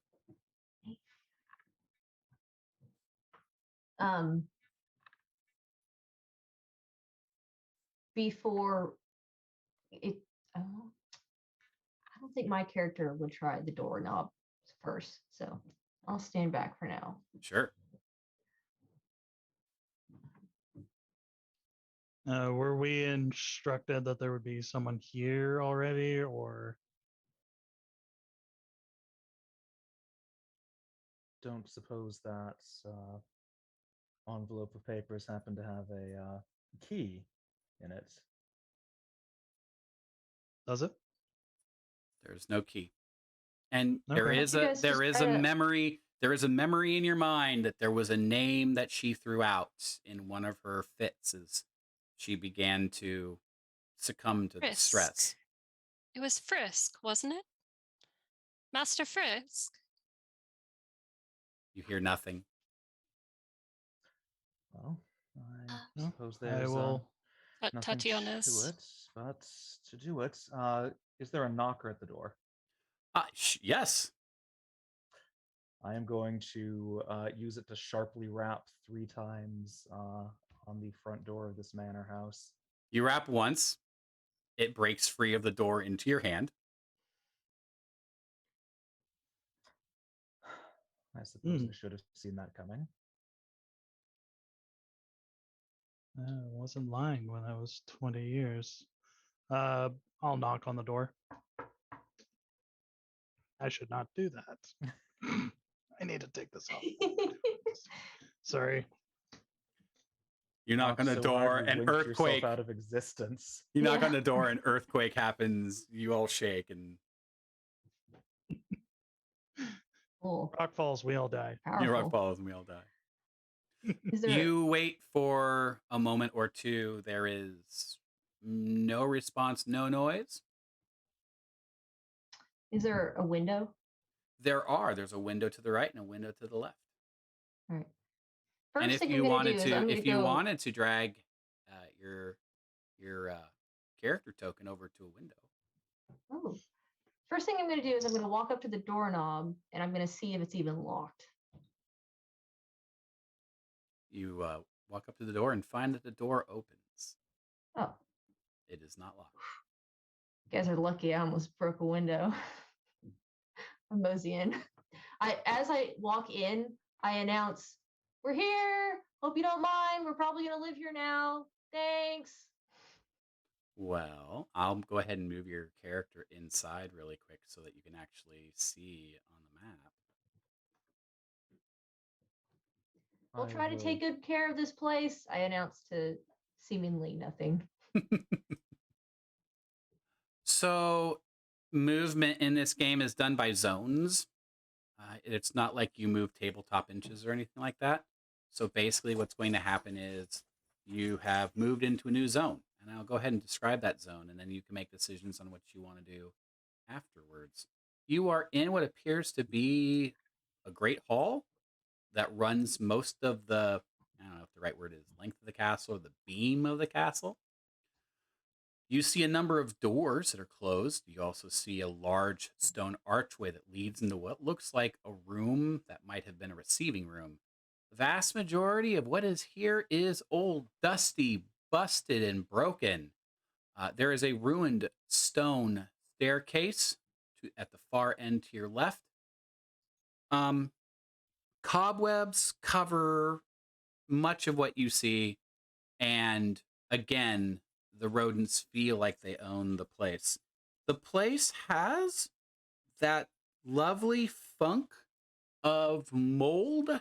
Before it, I don't think my character would try the doorknob first, so I'll stand back for now. Sure. Were we instructed that there would be someone here already, or? Don't suppose that envelope of papers happen to have a key in it. Does it? There's no key. And Okay. there is a memory. there is a memory in your mind that there was a name that she threw out in one of her fits as she began to succumb to the stress. Frisk. It was Frisk, wasn't it? Master Frisk. You hear nothing. Well, I No. suppose I there's will. nothing to Tatiana's. it, but to do it, is there a knocker at the door? Yes. I am going to use it to sharply rap 3 times on the front door of this manor house. You rap once. It breaks free of the door into your hand. I suppose I should have seen that coming. I wasn't lying when I was 20 years. I'll knock on the door. I should not do that. I need to take this off. Sorry. You knock Not on the so hard door, you an winked yourself earthquake. out of existence. You knock Yeah. on the door, an earthquake happens. You all shake, and Cool. Rock falls, we all die. your rock Powerful. falls, and we all die. Is there You wait for a moment or two. There is no response, no noise. is there a window? There's a window to the right and a window to the left. All right. And First if thing you I'm gonna do wanted is to, I'm gonna if you go. wanted to drag your character token over to a window, Oh. First thing I'm gonna do is I'm gonna walk up to the doorknob and I'm gonna see if it's even locked. you walk up to the door and find that the door opens. Oh, It is not locked. you guys are lucky. I almost broke a window. I'm mosey in. As I walk in, I announce, "We're here. Hope you don't mind. We're probably gonna live here now. Thanks." Well, I'll go ahead and move your character inside really quick so that you can actually see on the map. We'll I try to take good care of this place, I announce to seemingly nothing. So, movement in this game is done by zones. It's not like you move tabletop inches or anything like that. So, basically, what's going to happen is you have moved into a new zone. And I'll go ahead and describe that zone, and then you can make decisions on what you want to do afterwards. You are in what appears to be a great hall that runs most of the, I don't know if the right word is length of the castle or the beam of the castle. You see a number of doors that are closed. You also see a large stone archway that leads into what looks like a room that might have been a receiving room. The vast majority of what is here is old, dusty, busted, and broken. There is a ruined stone staircase at the far end to your left. Cobwebs cover much of what you see, and again, the rodents feel like they own the place. The place has that lovely funk of mold.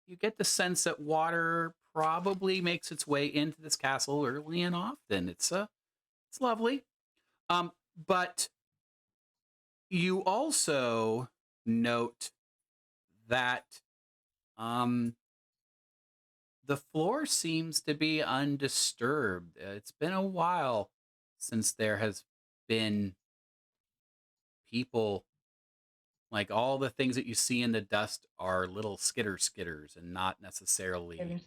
You get the sense that water probably makes its way into this castle early and often. It's lovely. But you also note that the floor seems to be undisturbed. It's been a while since there has been people. Like, all the things that you see in the dust are little skitters and not necessarily There's,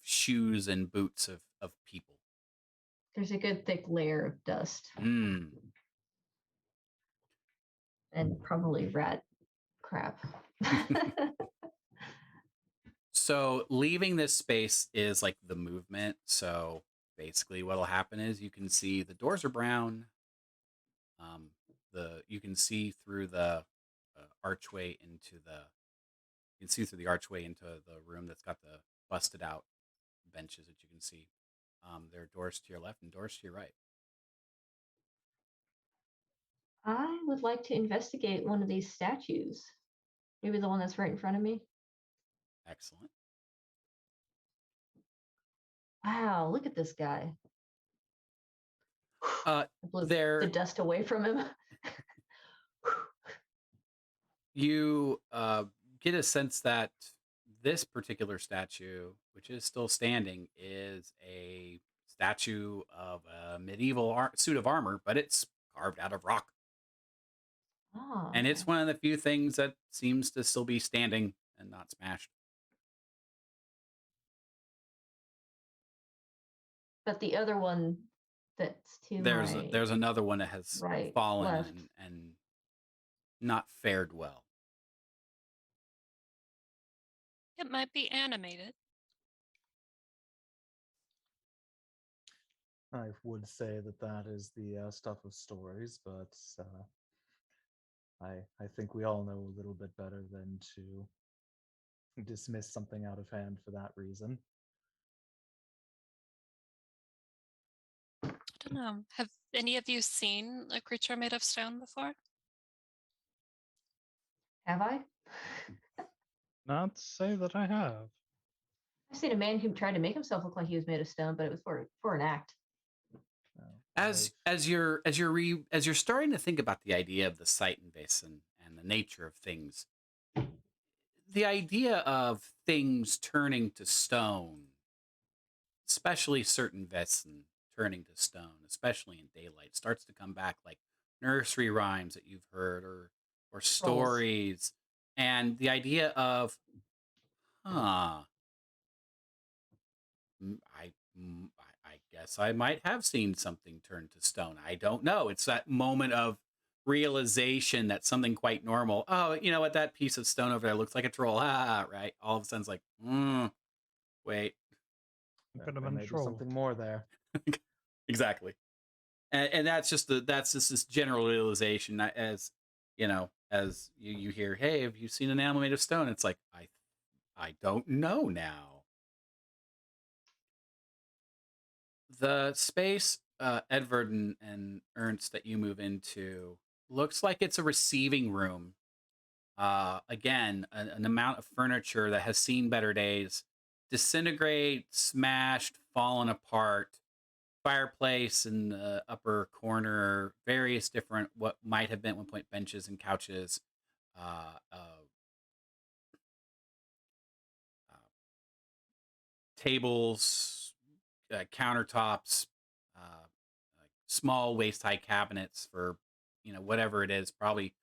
shoes and boots of people. there's a good thick layer of dust Mm. and probably rat crap. So leaving this space is like the movement. So basically what'll happen is you can see the doors are brown. You can see through the archway into the room that's got the busted out benches that you can see. There are doors to your left and doors to your right. I would like to investigate one of these statues. Maybe the one that's right in front of me. Excellent. Wow, look at this guy. Uh, I blew there- the dust away from him. You get a sense that this particular statue, which is still standing, is a statue of a medieval suit of armor, but it's carved out of rock. Oh, And it's okay. one of the few things that seems to still be standing and not smashed. But the other one that's to my There's another one that has right, fallen left. and not fared well. It might be animated. I would say that is the stuff of stories, but I think we all know a little bit better than to dismiss something out of hand for that reason. I don't know. Have any of you seen a creature made of stone before? Have I? Not to say that I have. I've seen a man who tried to make himself look like he was made of stone, but it was for an act. As you're starting to think about the idea of the site in Vaesen and the nature of things, the idea of things turning to stone, especially certain Vaesen turning to stone, especially in daylight, starts to come back like nursery rhymes that you've heard or Trolls. stories, and the idea of, huh, I guess I might have seen something turn to stone. I don't know. It's that moment of realization that something quite normal. Oh, you know what? That piece of stone over there looks like a troll. Ah, right. All of a sudden, it's like, wait, It could have There been may a be troll. something more there. exactly. And that's just this general realization. As you know, as you hear, hey, have you seen an animal made of stone? It's like I don't know now. The space, Edvard and Ernst, that you move into looks like it's a receiving room. Again, an amount of furniture that has seen better days disintegrate, smashed, fallen apart. Fireplace in the upper corner, various different what might have been at one point benches and couches, uh, uh, uh, tables, countertops, like small waist high cabinets for whatever it is, probably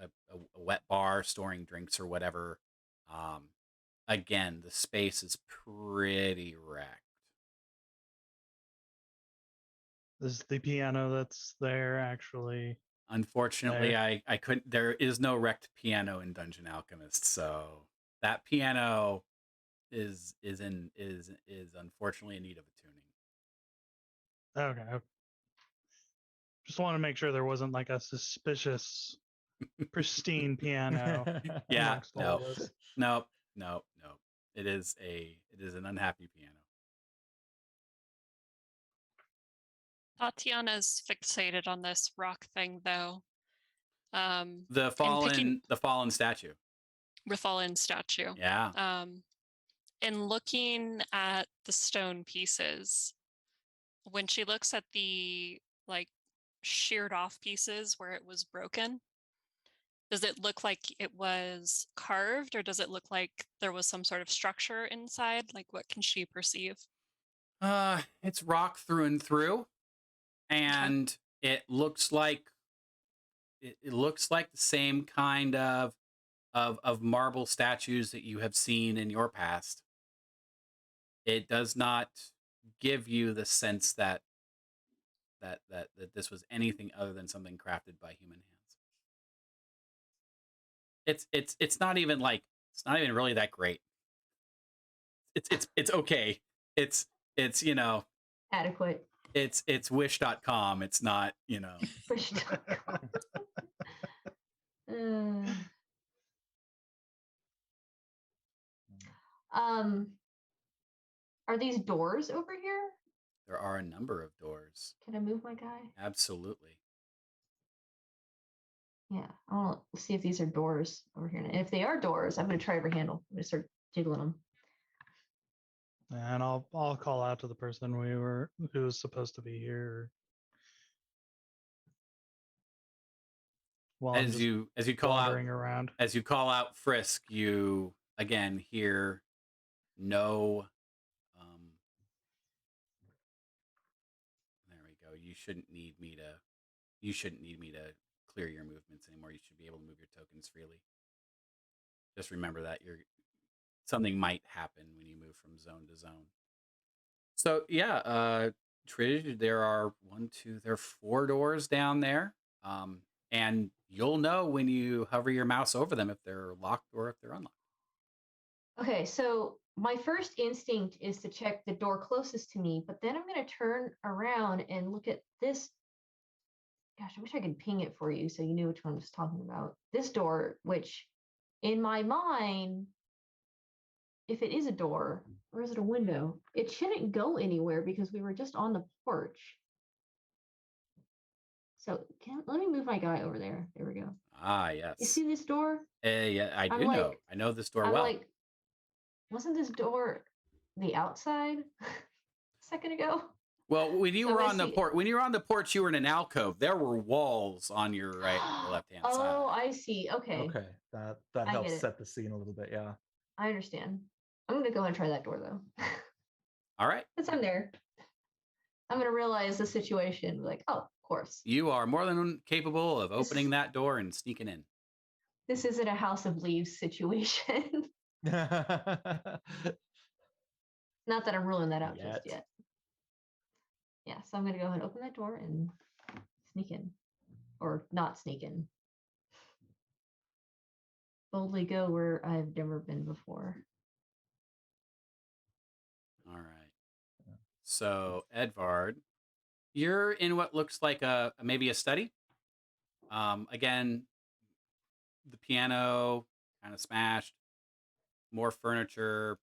a wet bar storing drinks or whatever. Um, Again, the space is pretty wrecked. Is the piano that's there actually Unfortunately, there? I couldn't. There is no wrecked piano in Dungeon Alchemist, so that piano is unfortunately in need of a tuning. Okay. Just want to make sure there wasn't like a suspicious, pristine piano Yeah, amongst all of us. no. It is an unhappy piano. Tatiana's fixated on this rock thing, though. The fallen statue. Fallen statue. Yeah. In looking at the stone pieces, when she looks at the like sheared off pieces where it was broken, does it look like it was carved, or does it look like there was some sort of structure inside? Like, what can she perceive? It's rock through and through, Okay. and it looks like the same kind of marble statues that you have seen in your past. It does not give you the sense that this was anything other than something crafted by human hands. It's not even really that great. It's okay. It's Adequate. it's wish.com. It's not, Wish.com. Are these doors over here? there are a number of doors. Can I move my guy? Absolutely. Yeah, I want to see if these are doors over here. And if they are doors, I'm going to try every handle. I'm going to start jiggling them. And I'll call out to the person who was supposed to be here. While I'm As just you call out wandering around. As you call out Frisk, you again hear no. There we go. You shouldn't need me to clear your movements anymore. You should be able to move your tokens freely. Just remember that something might happen when you move from zone to zone. So yeah, Trish, there are there are 4 doors down there. And you'll know when you hover your mouse over them if they're locked or if they're unlocked. Okay, so my first instinct is to check the door closest to me, but then I'm going to turn around and look at this. Gosh, I wish I could ping it for you so you knew which one I was talking about. This door, which in my mind, if it is a door or is it a window, it shouldn't go anywhere because we were just on the porch. So let me move my guy over there. There we go. Ah, yes. You see this door? Yeah, I do know. I know this door I'm well. like, wasn't this door the outside a second ago. Well, when you So were I on the see. porch, you were in an alcove. There were walls on your right or left hand Oh, side. I see. Okay, Okay, that I helps get it. set the scene a little bit. Yeah. I understand. I'm gonna go and try that door though. All right. Since I'm there, I'm gonna realize the situation. Like, oh, of course, You are more than capable of this opening that door and sneaking in. this isn't a House of Leaves situation. Not that I'm ruling that out just Yet. yet. Yeah, so I'm gonna go ahead and open that door and sneak in, or not sneak in. Boldly go where I've never been before. All right. So, Edvard, you're in what looks like maybe a study. Again, the piano kind of smashed, more furniture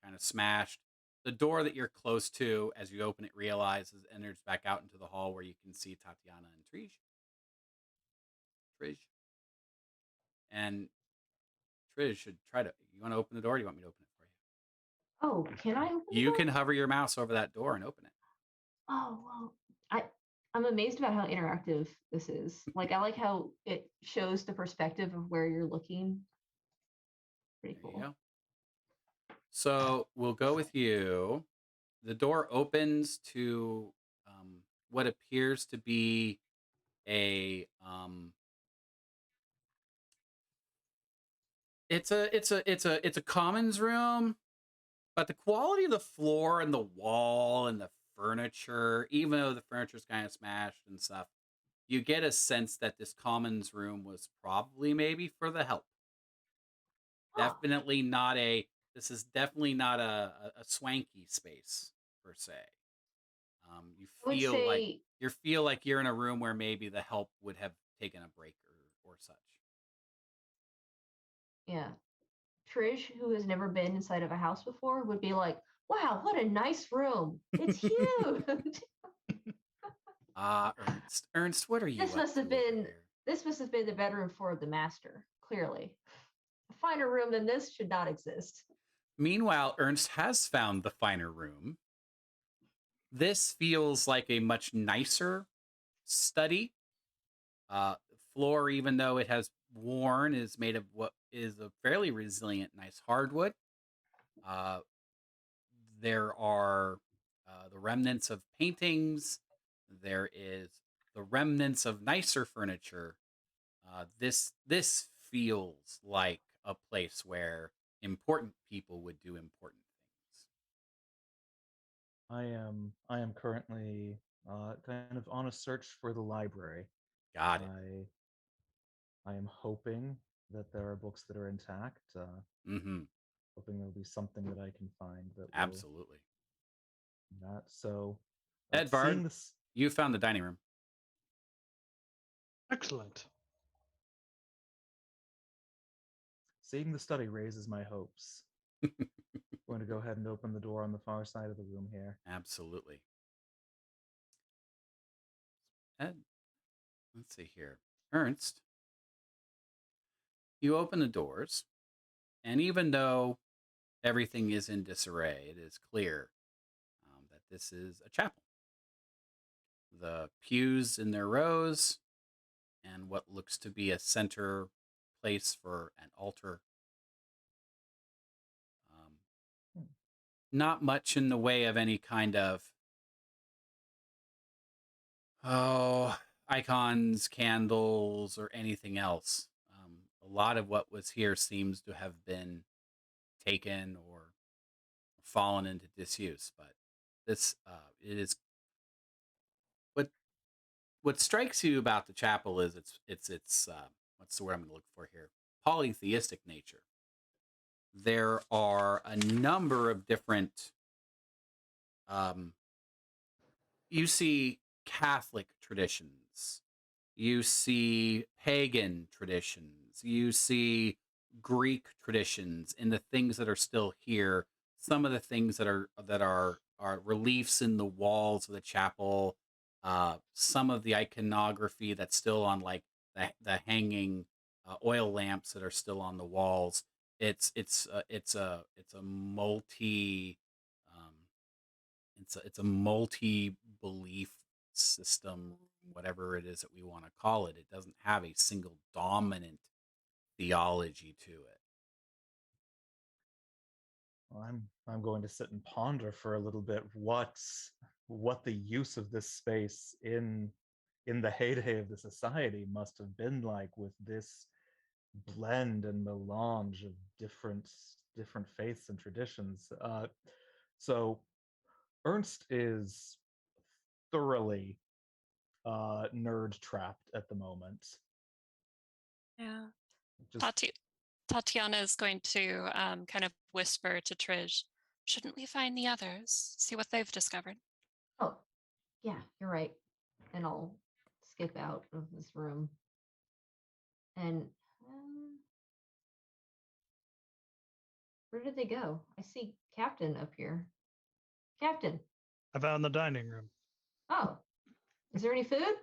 kind of smashed. The door that you're close to, as you open it, realizes enters back out into the hall where you can see Tatiana and Trish. And Trish should try to. You want to open the door? Or do you want me to open it for you? Oh, can I open the You door? can hover your mouse over that door and open it. Oh, well, I'm amazed about how interactive this is. Like, I like how it shows the perspective of where you're looking. Pretty There you cool. go. So we'll go with you. The door opens to what appears to be a it's a commons room, but the quality of the floor and the wall and the furniture, even though the furniture's kind of smashed and stuff, you get a sense that this commons room was probably maybe for the help. Huh. Definitely not a. This is definitely not a swanky space per se. You I would feel like say, you're in a room where maybe the help would have taken a break or such. yeah, Trish, who has never been inside of a house before, would be like, wow, what a nice room. It's huge. Ernst, what are you This up must to have over been here? this must have been the bedroom for the master, clearly. A finer room than this should not exist. Meanwhile, Ernst has found the finer room. This feels like a much nicer study. Floor, even though it has worn, is made of what is a fairly resilient, nice hardwood. Uh, there are the remnants of paintings. There is the remnants of nicer furniture. This feels like a place where important people would do important things. I am currently kind of on a search for the library. Got it. I am hoping that there are books that are intact. Mm-hmm. Hoping there'll be something that I can find that will Absolutely. that. So, Edvard, seeing this, you found the dining room. Excellent. seeing the study raises my hopes. Going to go ahead and open the door on the far side of the room here. Absolutely. Ed, let's see here. Ernst, you open the doors, and even though everything is in disarray, it is clear that this is a chapel. The pews in their rows, and what looks to be a center place for an altar. Not much in the way of any kind of icons, candles, or anything else. A lot of what was here seems to have been taken or fallen into disuse. But this, it is what strikes you about the chapel is its what's the word I'm going to look for here? Polytheistic nature. There are a number of different. You see Catholic traditions, you see pagan traditions, you see Greek traditions in the things that are still here. Some of the things that are reliefs in the walls of the chapel. Some of the iconography that's still on like the hanging oil lamps that are still on the walls. It's a multi it's a multi belief system, whatever it is that we want to call it. It doesn't have a single dominant theology to it. Well, I'm going to sit and ponder for a little bit what the use of this space in the heyday of the society must have been like, with this blend and melange of different faiths and traditions. So Ernst is thoroughly nerd trapped at the moment. Yeah. Just Tatiana is going to kind of whisper to Trish, shouldn't we find the others? See what they've discovered. Oh, yeah, you're right. And I'll skip out of this room. And where did they go? I see Captain up here. Captain. I found the dining room. Oh, is there any food?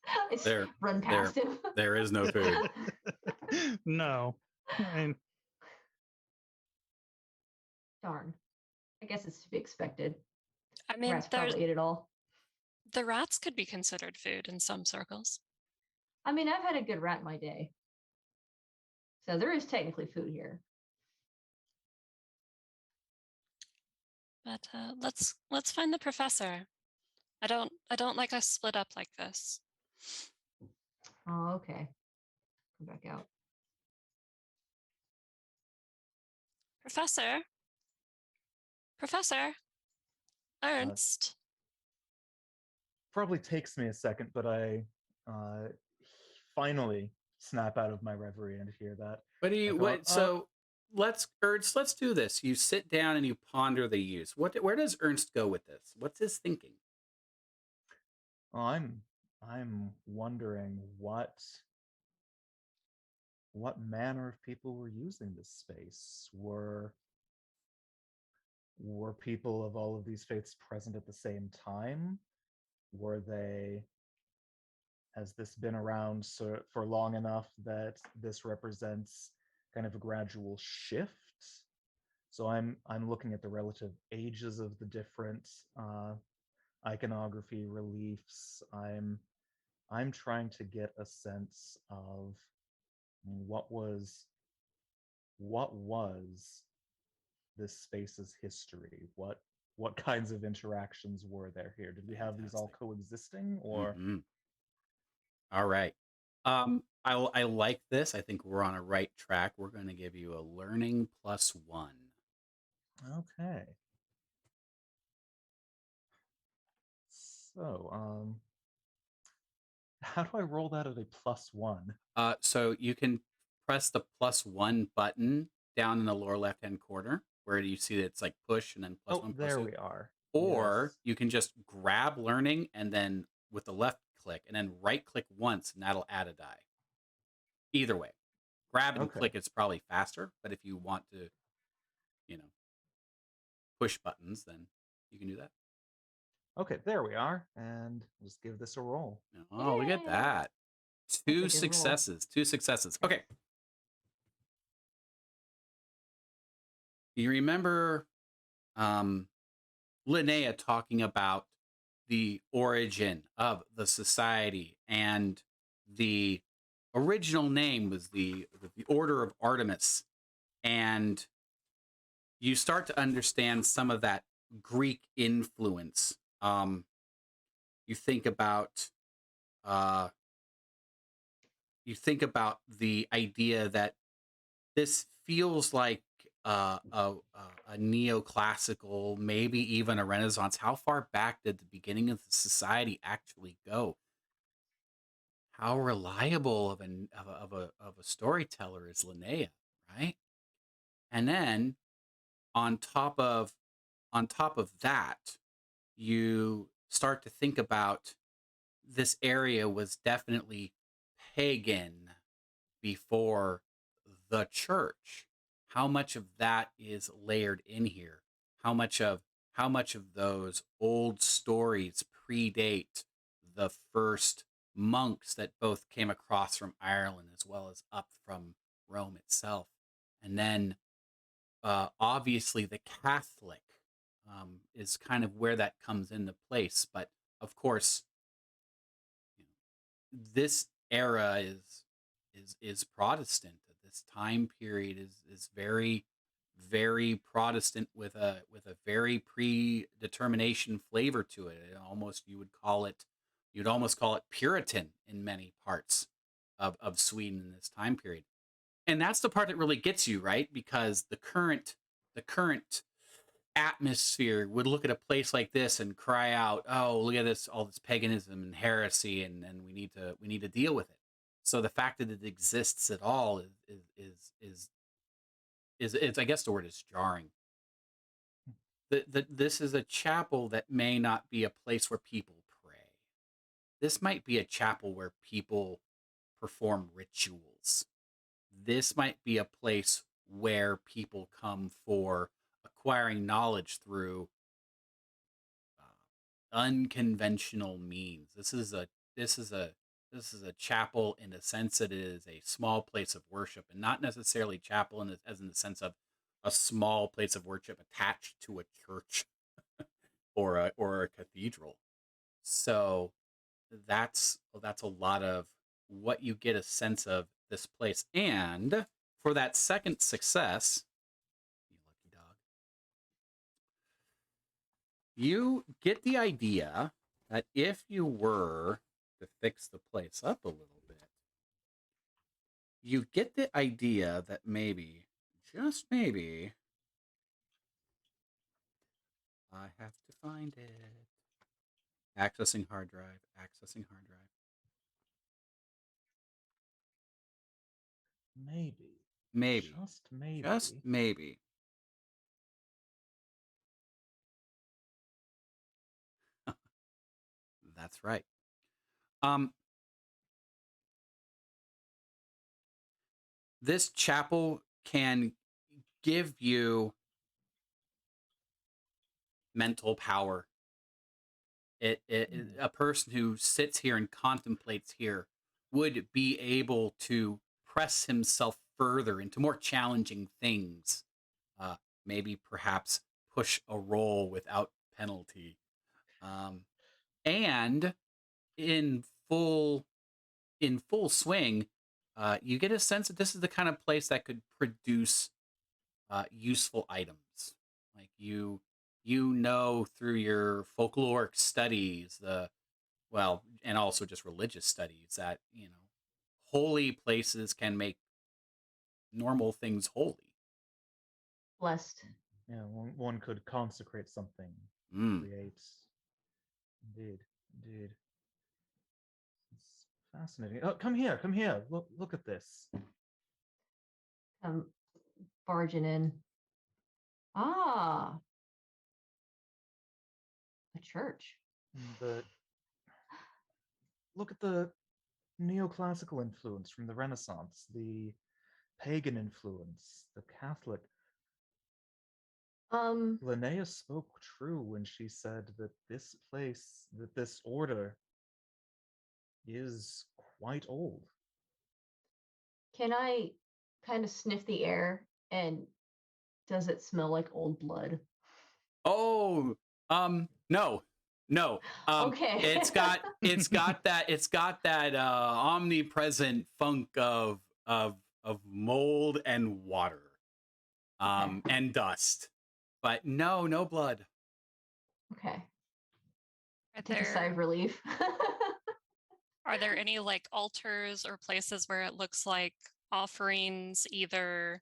I run past him. There is no food. No. I mean, Darn. I guess it's to be expected. I mean, Rats probably ate it all. the rats could be considered food in some circles. I mean, I've had a good rat in my day. So there is technically food here. But let's find the professor. I don't like us split up like this. Oh, okay. Come back out. Professor Ernst. probably takes me a second, but I finally snap out of my reverie and hear that. What do you? What? So Ernst, let's do this. You sit down and you ponder the use. Where does Ernst go with this? What's his thinking? Oh, I'm wondering what manner of people were using this space. Were people of all of these faiths present at the same time? Were they? Has this been around for long enough that this represents kind of a gradual shift? So I'm looking at the relative ages of the different iconography reliefs. I'm trying to get a sense of what was this space's history. What kinds of interactions were there here? Did we have these all coexisting, or? Mm-hmm. All right. I like this. I think we're on a right track. We're going to give you a learning +1. Okay. So, how do I roll that at a +1? So you can press the +1 button down in the lower left-hand corner where you see that it's like push and then +1. There we are. Or Yes. you can just grab learning and then with the left click and then right click once and that'll add a die. Either way, grab and click is probably faster, but if you want to, push buttons, then you can do that. Okay, there we are, and just give this a roll. Oh, look at that. Two successes. Okay. You remember Linnea talking about the origin of the society, and the original name was the Order of Artemis, and you start to understand some of that Greek influence. You think about the idea that this feels like a neoclassical, maybe even a Renaissance. How far back did the beginning of the society actually go? How reliable of a storyteller is Linnea, right? And then on top of that, you start to think about this area was definitely pagan before the church. How much of that is layered in here? How much of those old stories predate the first monks that both came across from Ireland as well as up from Rome itself? And then obviously the Catholic is kind of where that comes into place. But of course, you know, this era is Protestant. This time period is very very Protestant with a very predetermination flavor to it. Almost you'd almost call it Puritan in many parts of Sweden in this time period. And that's the part that really gets you, right? Because the current atmosphere would look at a place like this and cry out, "Oh, look at this, all this paganism and heresy, and we need to deal with it." So the fact that it exists at all is I guess the word is jarring. This is a chapel that may not be a place where people pray. This might be a chapel where people perform rituals. This might be a place where people come for acquiring knowledge through unconventional means. This is a chapel in the sense that it is a small place of worship, and not necessarily chapel as in the sense of a small place of worship attached to a church or a cathedral. So that's a lot of what you get a sense of this place. And for that second success, you lucky dog, you get the idea that if you were to fix the place up a little bit, you get the idea that maybe, just maybe, I have to find it. Accessing hard drive, accessing hard drive. Maybe. Maybe, Just maybe. just maybe. That's right. This chapel can give you mental power. A person who sits here and contemplates here would be able to press himself further into more challenging things. Maybe perhaps push a roll without penalty. And in full swing, you get a sense that this is the kind of place that could produce useful items. Like through your folkloric studies, and also just religious studies, that holy places can make normal things holy. Blessed. Yeah, one could consecrate something, Mm. create. Indeed, indeed. It's fascinating. Oh, come here, come here. Look at this. Barging in. Ah, a church. Look at the neoclassical influence from the Renaissance, the pagan influence, the Catholic. Linnaeus spoke true when she said that this place, that this order, is quite old. Can I kind of sniff the air, and does it smell like old blood? Oh, no. Okay. It's got that omnipresent funk of mold and water, Okay. and dust, but no blood. Okay. Are Take a sigh of relief. there any like altars or places where it looks like offerings either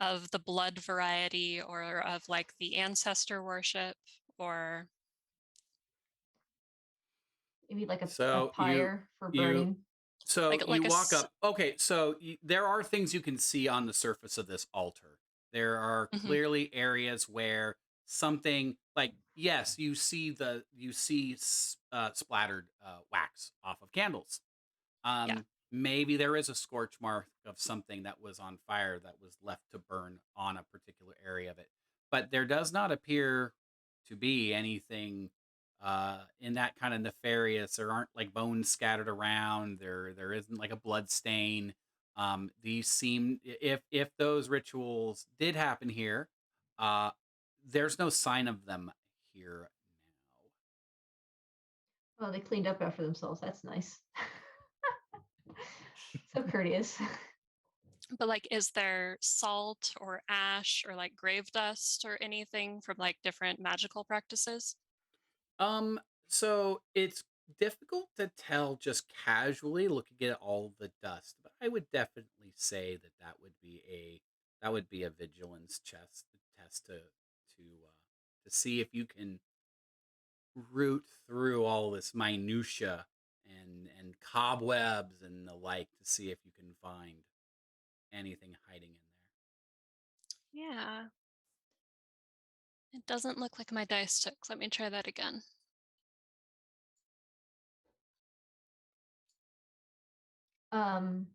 of the blood variety or of like the ancestor worship, or Maybe like a So pyre for you burning. so Like- you like a walk s- up. Okay, so there are things you can see on the surface of this altar. There are Mhm. clearly areas where something like, yes, you see splattered wax off of candles. Yeah. Maybe there is a scorch mark of something that was on fire that was left to burn on a particular area of it. But there does not appear to be anything in that kind of nefarious. There aren't like bones scattered around. There isn't like a blood stain. These seem, if those rituals did happen here, uh, there's no sign of them here Well, they cleaned up after themselves. That's nice. So courteous. But like, is there salt or ash or like grave dust or anything from like different magical practices? now. So it's difficult to tell just casually looking at all the dust, but I would definitely say that that would be a vigilance test to see if you can root through all this minutia and cobwebs and the like to see if you can find anything hiding in Yeah. It doesn't look like my dice took. Let me try that again. Um,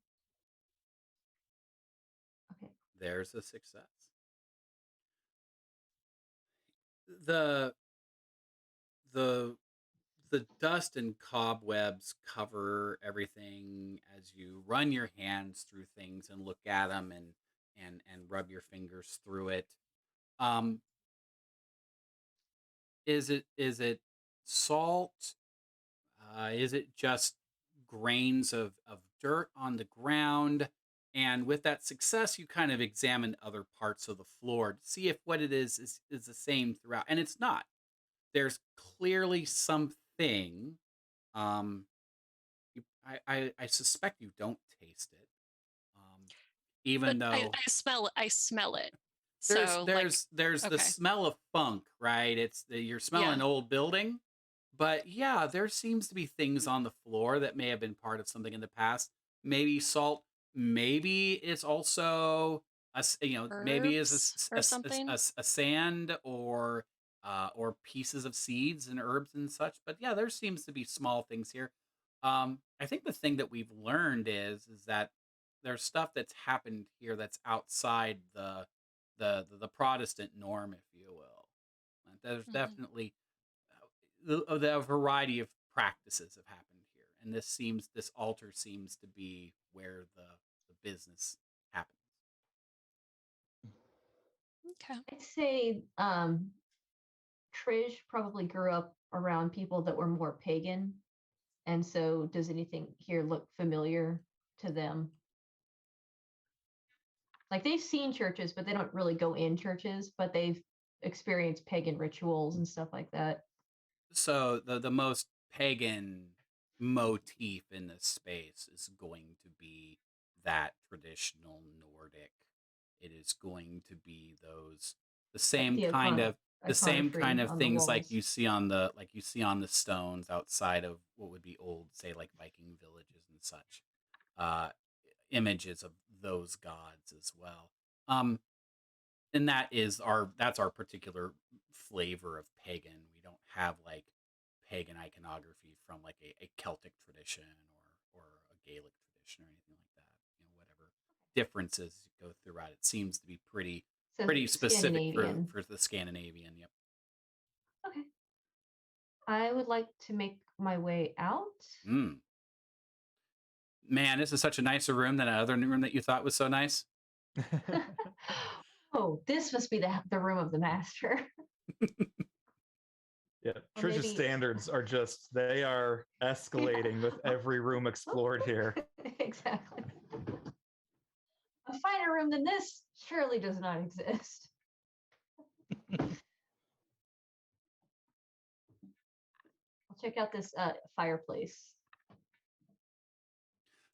okay. there. There's a success. The the the dust and cobwebs cover everything as you run your hands through things and look at them and rub your fingers through it. Um, is it salt? Is it just grains of dirt on the ground? And with that success, you kind of examine other parts of the floor to see if what it is the same throughout. And it's not. There's clearly something. Um, I suspect you don't taste it. But Even though I smell it. there's So like, there's there's the okay. smell of funk, right? You're smelling Yeah. old building, but yeah, there seems to be things on the floor that may have been part of something in the past. Maybe salt. Maybe it's also maybe is Herbs or something. a sand or pieces of seeds and herbs and such. But yeah, there seems to be small things here. I think the thing that we've learned is that there's stuff that's happened here that's outside the Protestant norm, if you will. There's Mhm. definitely the variety of practices have happened here, and this altar seems to be where the business happens. Okay. I'd say Trish probably grew up around people that were more pagan. And so does anything here look familiar to them? Like they've seen churches, but they don't really go in churches, but they've experienced pagan rituals and stuff like that. So the most pagan motif in this space is going to be that traditional Nordic. It is going to be those the Like same the kind of the same kind iconography of on the things walls. like you see on the stones outside of what would be old, say like Viking villages and such. Uh, images of those gods as well. Um, and that's our particular flavor of pagan. We don't have like pagan iconography from like a Celtic tradition or a Gaelic tradition or anything like that. Whatever differences go throughout, it seems to be So pretty specific Scandinavian. for the Scandinavian. Yep. Okay. I would like to make my way out. Mm. Man, this is such a nicer room than another room that you thought was so nice. Oh, this must be the room of the master. Yeah, Or Trish's maybe standards are they are escalating with every room explored here. exactly. A finer room than this surely does not exist. I'll check out this fireplace.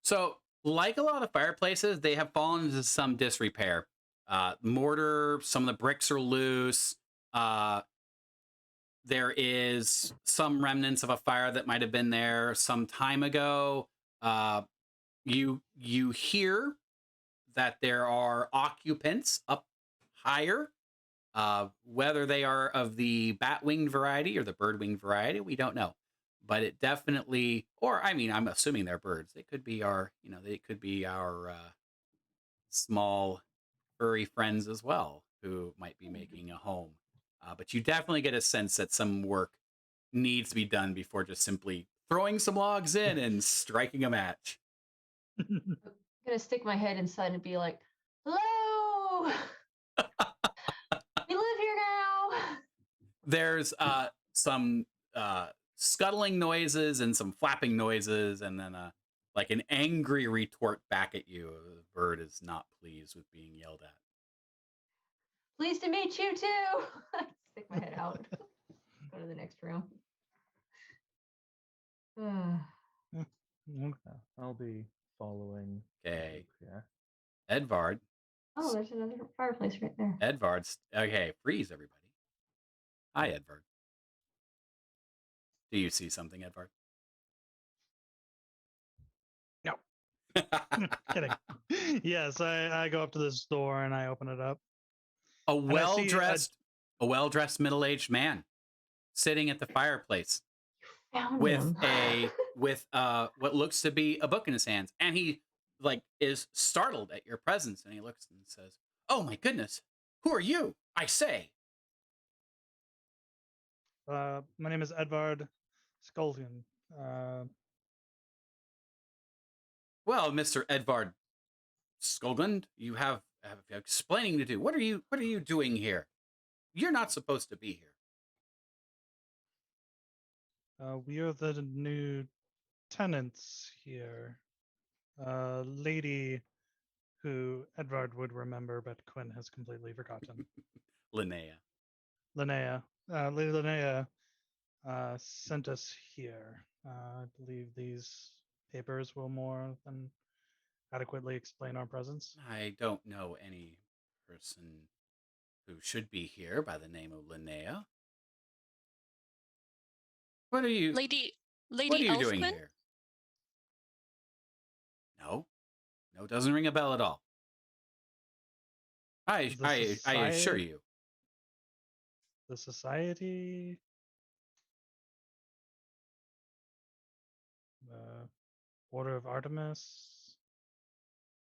So, like a lot of fireplaces, they have fallen into some disrepair. Mortar, some of the bricks are loose. Uh, there is some remnants of a fire that might have been there some time ago. Uh, you hear that there are occupants up higher. Whether they are of the bat-winged variety or the bird-winged variety, we don't know. But it definitely, or I mean, I'm assuming they're birds. They could be our small furry friends as well, who might be making a home. But you definitely get a sense that some work needs to be done before just simply throwing some logs in and striking a match. I'm gonna stick my head inside and be like, "Hello, we live here now." there's some scuttling noises and some flapping noises, and then like an angry retort back at you. The bird is not pleased with being yelled at. Pleased to meet you too. Stick my head out. Go to the next room. Okay. I'll be following. Okay. Yeah. Edvard. Oh, there's another fireplace right there. Edvard's okay. Freeze, everybody. Hi, Edvard. Do you see something, Edvard? No. Kidding. Yes, I go up to this door and I open it up. a I see well-dressed middle-aged man sitting at the fireplace Found with him. what looks to be a book in his hands, and he like is startled at your presence, and he looks and says, "Oh my goodness, who are you? I say." My name is Edvard Skolgen. Well, Mr. Edvard Skoglund, you have explaining to do. What are you doing here? You're not supposed to be here. We are the new tenants here. Lady who Edvard would remember, but Quinn has completely forgotten. Linnea. Linnea. Lady Linnea sent us here. I believe these papers will more than adequately explain our presence. I don't know any person who should be here by the name of Linnea. What are you Lady what are you doing Elfman? here? No. No, doesn't ring a bell at all. I assure you. The society. The Order of Artemis.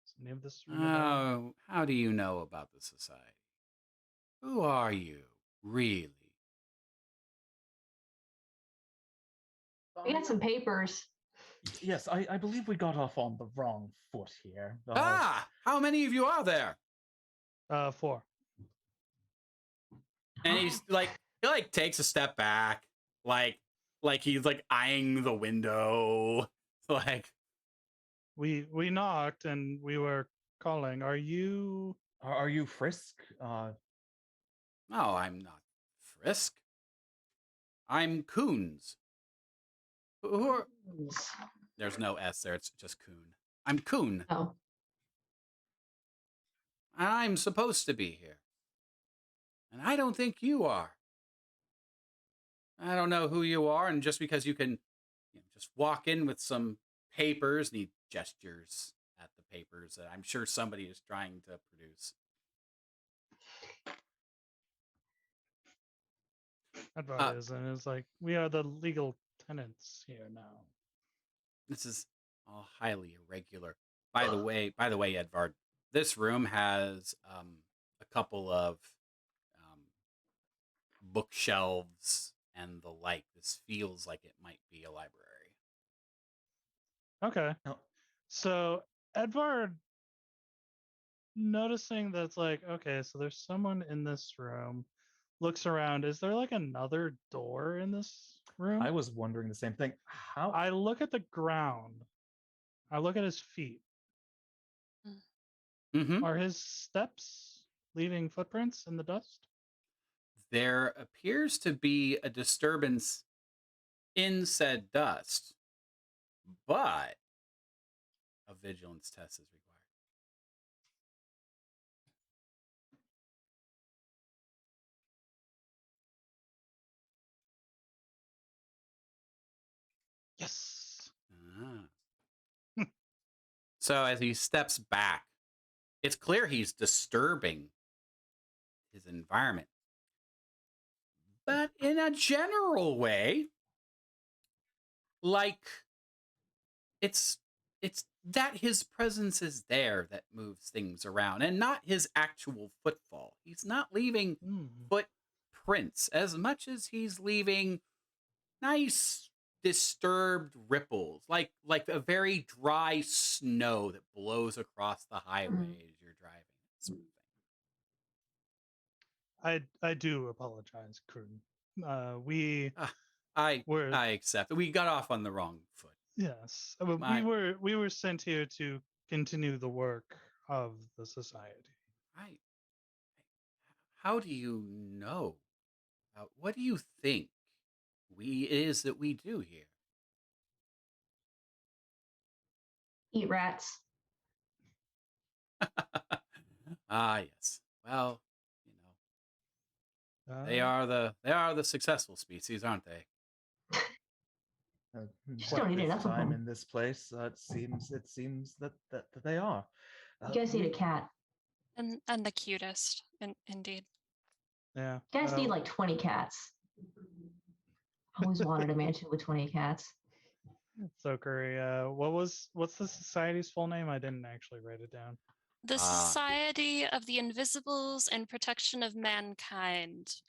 Does any of this ring a bell? Oh, how do you know about the society? Who are you, really? We got some papers. Yes, I believe we got off on the wrong foot here. How many of you are there? 4. And he's like, he takes a step back, like he's like eyeing the window, like. We knocked and we were calling. Are you? Are you Frisk? No, I'm not Frisk. I'm Coons. Who are? There's no S there. It's just Coon. I'm Coon. Oh. I'm supposed to be here. And I don't think you are. I don't know who you are, and just because you can just walk in with some papers, and he gestures at the papers that I'm sure somebody is trying to produce. Edvard is, and it's like, we are the legal tenants here now. This is all highly irregular. By the way, Edvard, this room has a couple of bookshelves and the like. This feels like it might be a library. Okay. No. So Edvard, noticing that's like, okay, so there's someone in this room, looks around. Is there like another door in this room? I was wondering the same thing. How? I look at the ground. I look at his feet. Mm-hmm. Are his steps leaving footprints in the dust? There appears to be a disturbance in said dust, but a vigilance test is required. Yes. So as he steps back, it's clear he's disturbing his environment. But in a general way, like it's that his presence is there that moves things around, and not his actual footfall. He's not leaving footprints as much as he's leaving nice disturbed ripples, like a very dry snow that blows across the highway as you're driving. Sort of thing. I do apologize, Kroon. We Ah, I were accept. We got off on the wrong foot. yes, My we were sent here to continue the work of the society. I how do you know? What do you think we it is that we do here? Eat rats. Ah, yes. Well, you know, Uh, they are the successful species, aren't they? Just What don't eat with enough of time them. in this place, it seems that they are. You guys eat a We cat. And the cutest, indeed. yeah. You guys need like 20 cats. Always wanted a mansion with 20 cats. So Curry, what's the society's full name? I didn't actually write it down. The Ah, Society of the Invisibles and Protection of Mankind.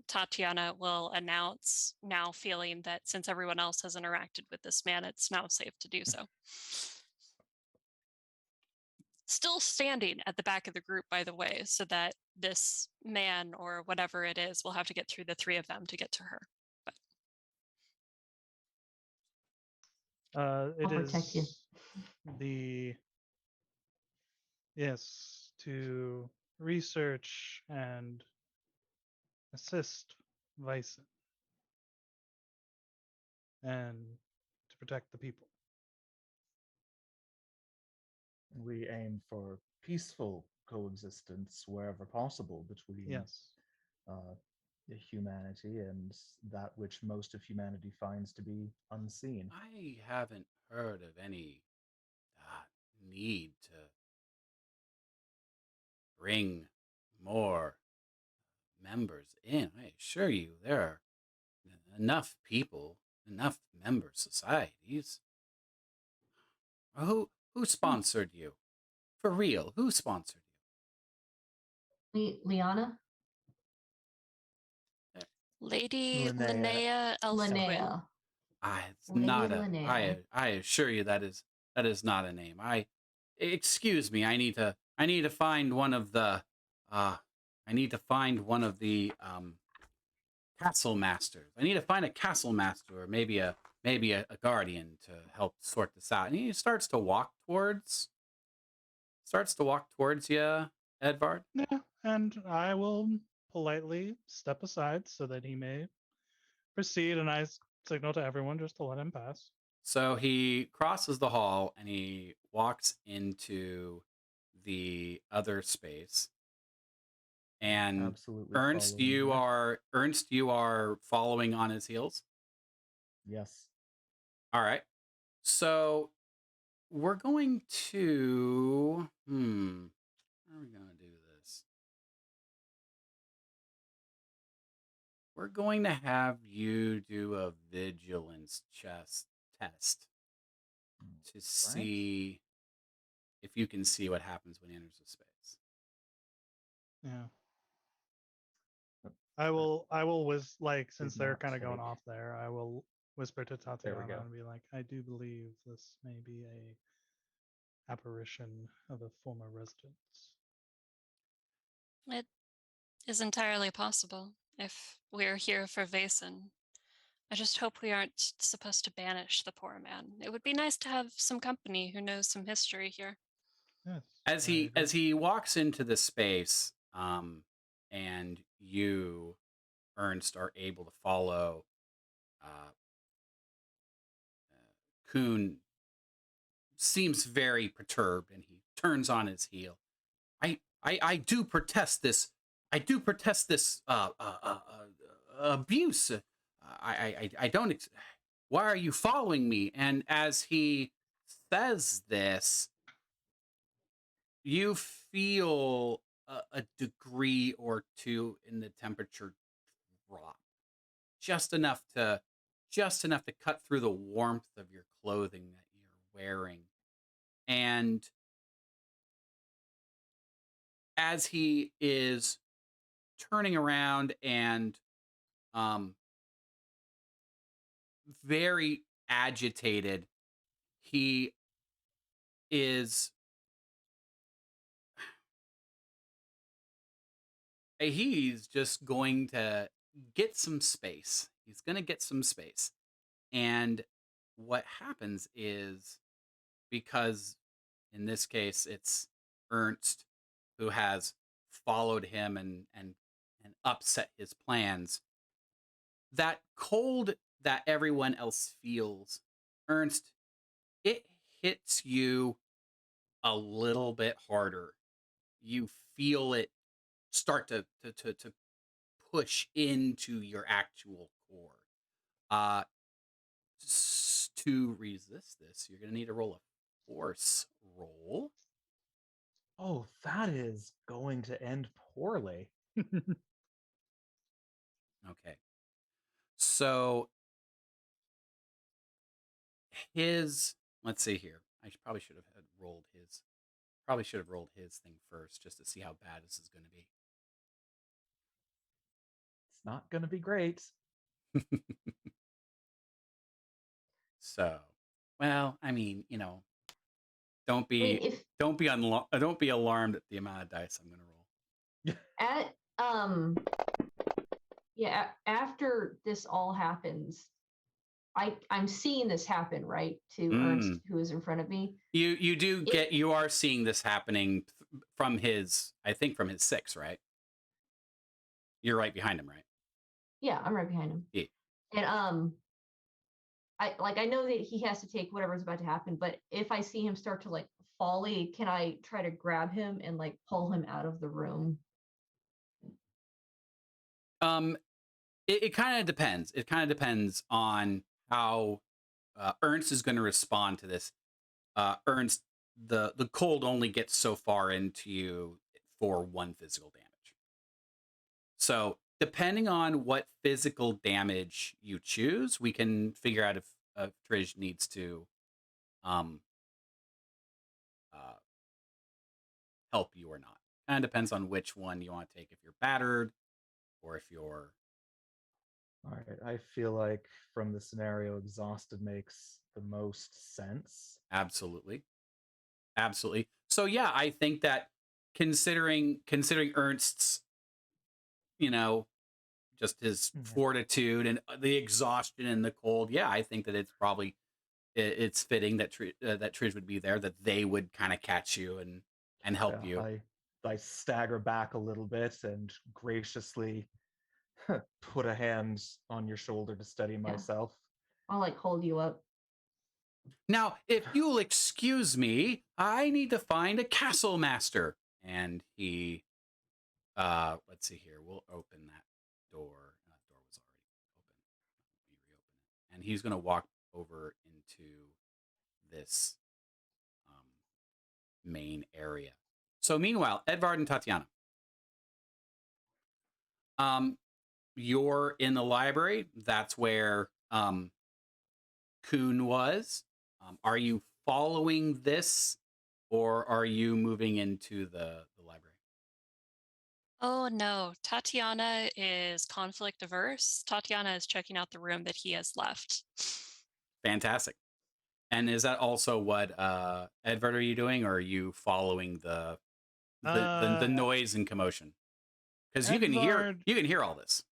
Tatiana will announce, now feeling that since everyone else has interacted with this man, it's now safe to do so. Still standing at the back of the group, by the way, so that this man or whatever it is will have to get through the three of them to get to her. But It I'll protect you. is the yes to research and assist Vaesen and to protect the people. we aim for peaceful coexistence wherever possible between Yes. uh, humanity and that which most of humanity finds to be unseen. I haven't heard of any need to bring more members in. I assure you, there are enough people, enough member societies. Who sponsored you? For real, who sponsored Liana? you? Lady Linnea, Linnea Elfquin. Linnea. It's Lady not a. Linnea. I assure you that is not a name. Excuse me. I need to find one of the. I need to find one of the castle masters. I need to find a castle master or maybe a guardian to help sort this out. And he starts to walk towards you, Edvard. Yeah, and I will politely step aside so that he may proceed, and I signal to everyone just to let him pass. So he crosses the hall and he walks into the other space. And absolutely following that. Ernst, you are following on his heels. Yes. All right. So we're going to how are we going to do this? We're going to have you do a vigilance test to see if you can see what happens when he enters a space. Yeah. That- I will like since did they're not kind of going take- off there, I will whisper to There we Tatiana go. and be like, I do believe this may be a apparition of a former residence. It is entirely possible if we're here for Vaesen. I just hope we aren't supposed to banish the poor man. It would be nice to have some company who knows some history here. Yes. As I agree. he walks into the space, and you, Ernst, are able to follow Kuhn seems very perturbed and he turns on his heel. I do protest this. I do protest this abuse. I don't. Why are you following me? And as he says this, you feel a degree or two in the temperature drop, just enough to cut through the warmth of your clothing that you're wearing. And as he is turning around and very agitated, he is he's just going to get some space. He's going to get some space. And what happens is, because in this case it's Ernst who has followed him and upset his plans, that cold that everyone else feels, Ernst, it hits you a little bit harder. You feel it start to push into your actual core. Uh, to resist this, you're going to need to roll a force roll. Oh, that is going to end poorly. Okay. So his, let's see here. Probably should have rolled his. Probably should have rolled his thing first just to see how bad this is going to be. It's not going to be great. So, well, I mean, don't I mean, be if don't be alarmed at the amount of dice I'm going to roll. at yeah, after this all happens, I'm seeing this happen, right, to Ernst, who is in front of me. You are seeing this happening from his, I think from his 6, right? You're right behind him, right? Yeah, I'm right behind him. Yeah. And I know that he has to take whatever's about to happen, but if I see him start to like folly, can I try to grab him and like pull him out of the room? It kind of depends. It kind of depends on how Ernst is going to respond to this. Ernst, the cold only gets so far into you for 1 physical damage. So depending on what physical damage you choose, we can figure out if Trish needs to um, help you or not. Kind of depends on which one you want to take. If you're battered, or if you're All right. I feel like from the scenario, exhausted makes the most sense. absolutely. So yeah, I think that considering Ernst's, just his Mhm. fortitude and the exhaustion and the cold, yeah, I think that it's probably it's fitting that that Trish would be there, that they would kind of catch you and help Yeah, you. I stagger back a little bit and graciously put a hand on your shoulder to steady myself. I'll like hold you up. Now, if you'll excuse me, I need to find a castle master. And he, let's see here. We'll open that door. That door was already open. Let me reopen it. And he's going to walk over into this main area. So meanwhile, Edvard and Tatiana, you're in the library. That's where Kuhn was. Are you following this, or are you moving into the library? Oh no, Tatiana is conflict averse. Tatiana is checking out the room that he has left. Fantastic. And is that also what Edvard, are you doing, or are you following the noise and commotion? Because you can hear all this.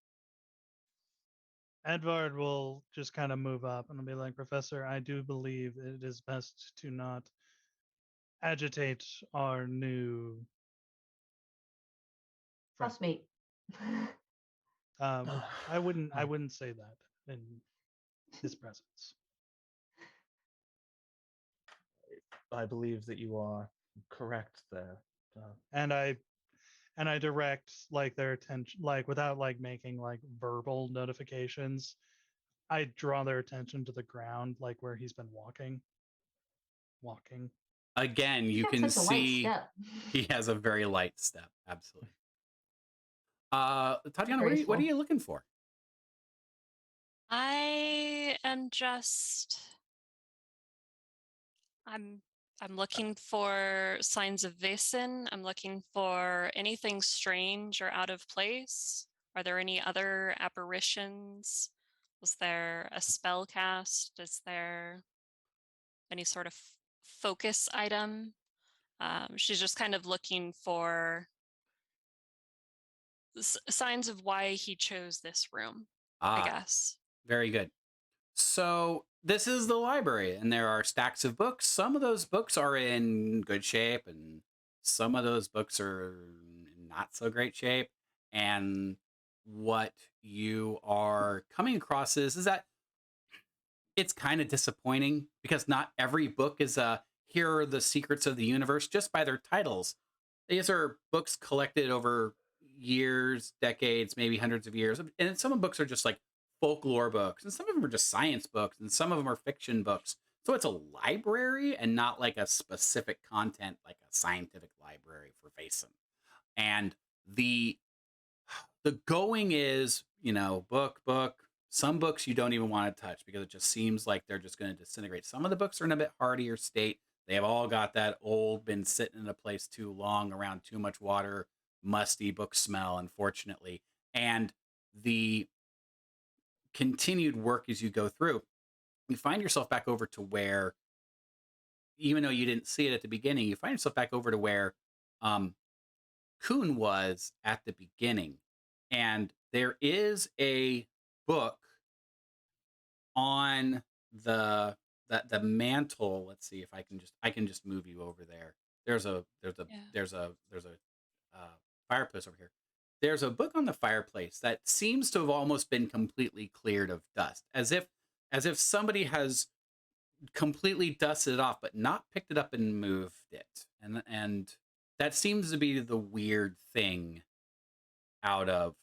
Edvard will just kind of move up and be like, Professor, I do believe it is best to not agitate our new friend. Housemate. I wouldn't say that in his presence. I believe that you are correct there. And I direct like their attention, like without like making like verbal notifications. I draw their attention to the ground, like where he's been walking. Again, He's you got can such a light see step. he has a very light step. Absolutely. Tatiana, what are Graceful. you looking for? I am just I'm I'm looking for signs of Vaesen. I'm looking for anything strange or out of place. Are there any other apparitions? Was there a spell cast? Is there any sort of focus item? She's just kind of looking for signs of why he chose this room, I Ah, guess. very good. So this is the library, and there are stacks of books. Some of those books are in good shape, and some of those books are in not so great shape. And what you are coming across is that it's kind of disappointing because not every book is here are the secrets of the universe just by their titles. These are books collected over years, decades, maybe hundreds of years. And some of the books are just like folklore books, and some of them are just science books, and some of them are fiction books. So it's a library and not like a specific content, like a scientific library for Vaesen. And the the going is, book. Some books you don't even want to touch because it just seems like they're just going to disintegrate. Some of the books are in a bit hardier state. They've all got that old, been sitting in a place too long, around too much water, musty book smell, unfortunately. And the continued work as you go through, you find yourself back over to where, even though you didn't see it at the beginning, you find yourself back over to where um, Kuhn was at the beginning. And there is a book on the mantle. Let's see if I can just move you over there. There's a Yeah. fireplace over here. There's a book on the fireplace that seems to have almost been completely cleared of dust, as if somebody has completely dusted it off, but not picked it up and moved it. And that seems to be the weird thing out of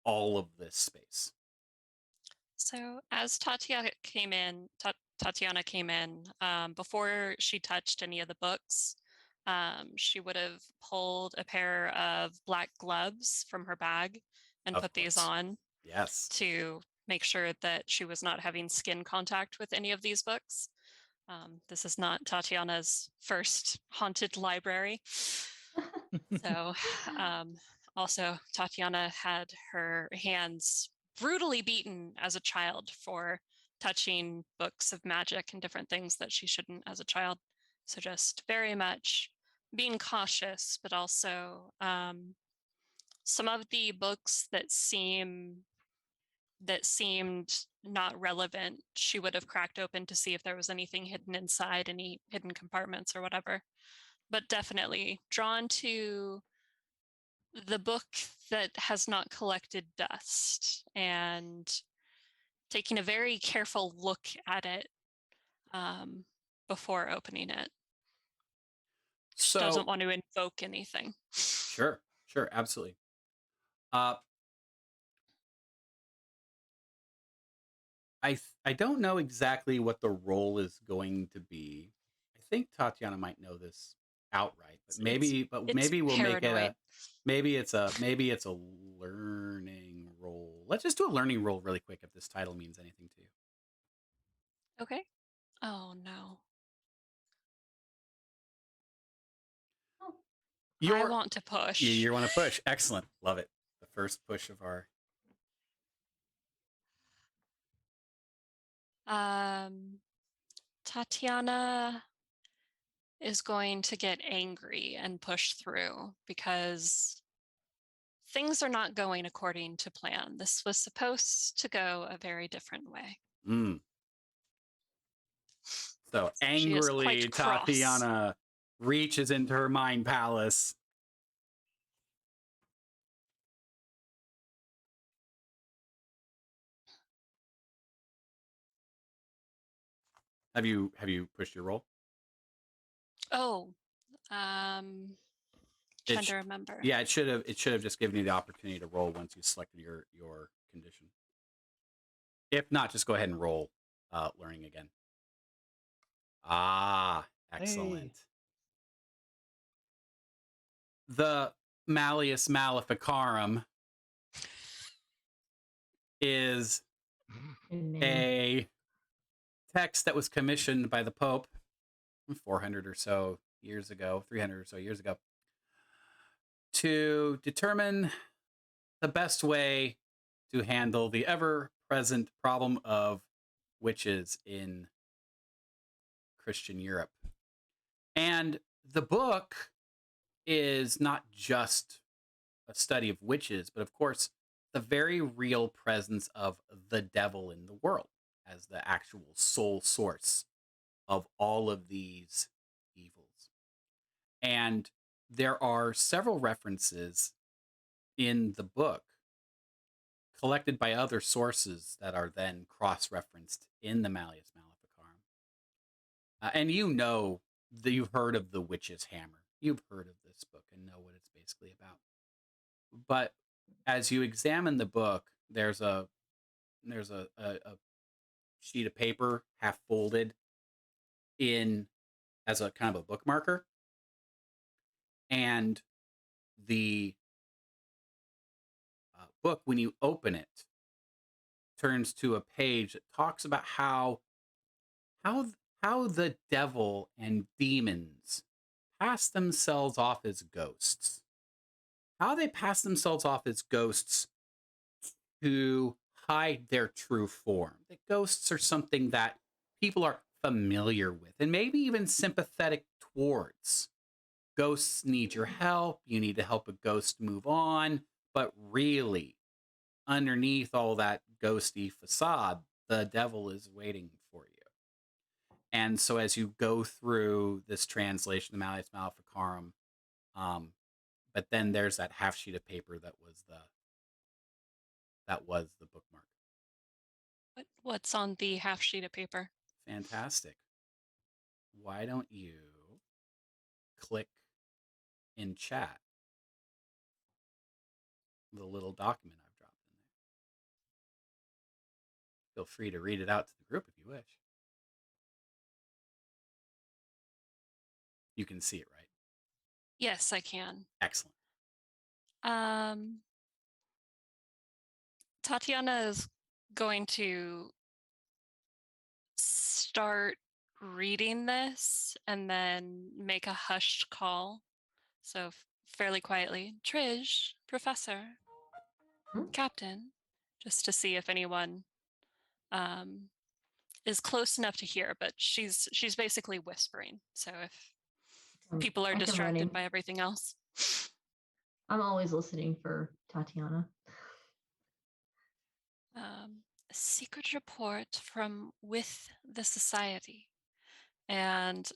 all of this space. So as Tatiana came in, before she touched any of the books, she would have pulled a pair of black gloves from her bag and Of put these course. on Yes. to make sure that she was not having skin contact with any of these books. This is not Tatiana's first haunted library. So, also, Tatiana had her hands brutally beaten as a child for touching books of magic and different things that she shouldn't as a child. So, just very much being cautious, but also some of the books that seemed not relevant, she would have cracked open to see if there was anything hidden inside, any hidden compartments or whatever. But definitely drawn to the book that has not collected dust and taking a very careful look at it before opening it. She doesn't So want to invoke anything. sure, absolutely. Uh, I don't know exactly what the role is going to be. I think Tatiana might know this outright, but It's maybe we'll make it paranoid. maybe it's a learning role. Let's just do a learning role really quick if this title means anything to you. Okay. Oh no. Oh, I Your want to push. you want to push. Excellent. Love it. The first push of our Tatiana is going to get angry and push through because things are not going according to plan. This was supposed to go a very different way. mm. So She is angrily, quite cross. Tatiana reaches into her mind palace. Have you pushed your roll? Oh, It trying sh- to remember. yeah, it should have just given you the opportunity to roll once you selected your condition. If not, just go ahead and roll learning again. Ah, excellent. Hey. The Malleus Maleficarum is good name. a text that was commissioned by the Pope 400 or so years ago, 300 or so years ago, to determine the best way to handle the ever-present problem of witches in Christian Europe. And the book is not just a study of witches, but of course, the very real presence of the devil in the world as the actual sole source of all of these evils. And there are several references in the book collected by other sources that are then cross-referenced in the Malleus Maleficarum. And you've heard of the witch's hammer. You've heard of this book and know what it's basically about. But as you examine the book, there's a sheet of paper half folded in as a kind of a bookmarker, and the book, when you open it, turns to a page that talks about how the devil and demons pass themselves off as ghosts. How they pass themselves off as ghosts to hide their true form. That ghosts are something that people are familiar with and maybe even sympathetic towards. Ghosts need your help. You need to help a ghost move on. But really, underneath all that ghosty facade, the devil is waiting for you. And so as you go through this translation of Malleus Maleficarum, but then there's that half sheet of paper that was the bookmark. What's on the half sheet of paper? Fantastic. Why don't you click in chat the little document I've dropped in there? Feel free to read it out to the group if you wish. You can see it, right? Yes, I can. Excellent. Tatiana is going to start reading this and then make a hushed call. So fairly quietly, Trish, Professor, Captain, just to see if anyone is close enough to hear, but she's basically whispering. So if people are I can run distracted in. by everything else. I'm always listening for Tatiana. A secret report from with the society. And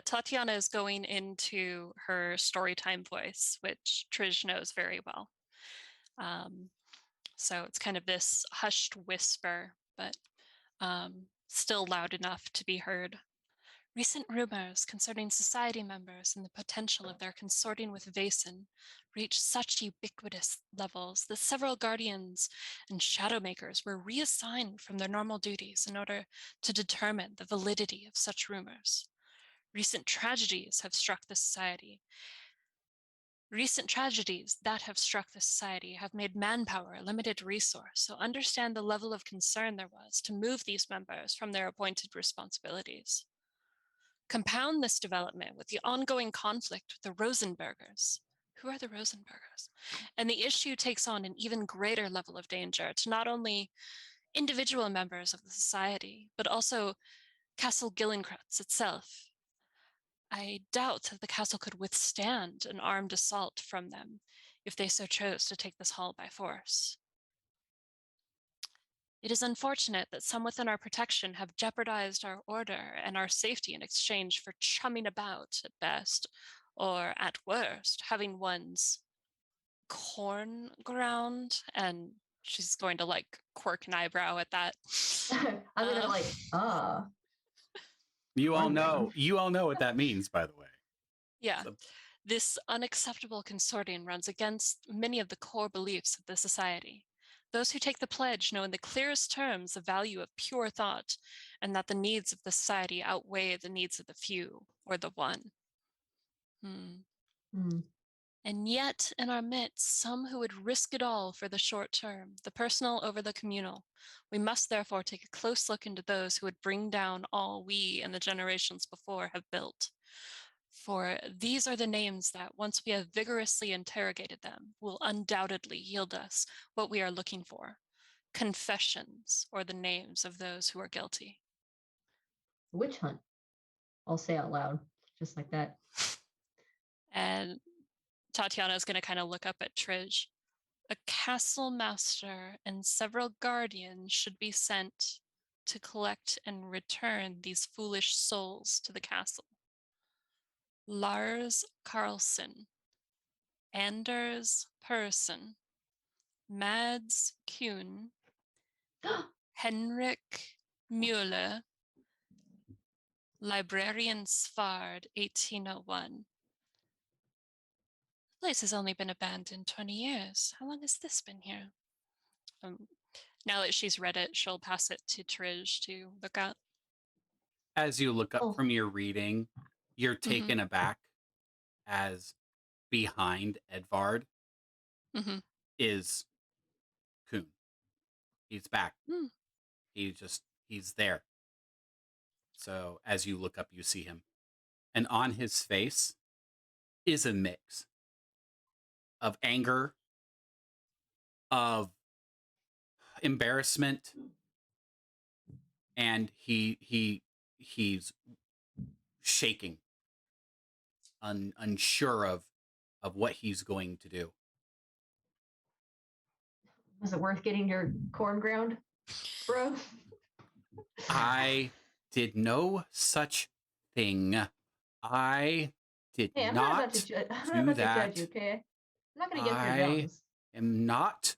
Tatiana is going into her storytime voice, which Trish knows very well. So it's kind of this hushed whisper, but still loud enough to be heard. Recent rumors concerning society members and the potential of their consorting with Vaesen reached such ubiquitous levels that several guardians and shadowmakers were reassigned from their normal duties in order to determine the validity of such rumors. Recent tragedies that have struck the society have made manpower a limited resource, so understand the level of concern there was to move these members from their appointed responsibilities. Compound this development with the ongoing conflict with the Rosenbergers. Who are the Rosenbergers? And the issue takes on an even greater level of danger to not only individual members of the society, but also Castle Gillenkreuz itself. I doubt that the castle could withstand an armed assault from them if they so chose to take this hall by force. It is unfortunate that some within our protection have jeopardized our order and our safety in exchange for chumming about at best, or at worst, having one's corn ground. And she's going to quirk an eyebrow at that. I'm gonna You all corn know ground. what that means, by the way. Yeah. So, This unacceptable consorting runs against many of the core beliefs of the society. Those who take the pledge know in the clearest terms the value of pure thought and that the needs of the society outweigh the needs of the few or the one. And yet, in our midst, some who would risk it all for the short term, the personal over the communal. We must therefore take a close look into those who would bring down all we and the generations before have built. For these are the names that, once we have vigorously interrogated them, will undoubtedly yield us what we are looking for: confessions, or the names of those who are guilty. Witch hunt. I'll say out loud, just like that. And Tatiana's going to kind of look up at Trish. A castle master and several guardians should be sent to collect and return these foolish souls to the castle. Lars Carlson, Anders Persson, Mads Kuhn, Henrik Müller, Librarian Svard, 1801. The place has only been abandoned 20 years. How long has this been here? Now that she's read it, she'll pass it to Trish to look at. As you look up Oh. from your reading, you're taken aback as behind Edvard is Kuhn. He's back. Mm. He's there. So as you look up, you see him. And on his face is a mix of anger, of embarrassment, and he's shaking, unsure of what he's going to do. Was it worth getting your corn ground, bro? I did no such thing. I did Hey, I'm not not about to, I'm do not about that. to judge you, okay? I'm not going to get your I gums. am not.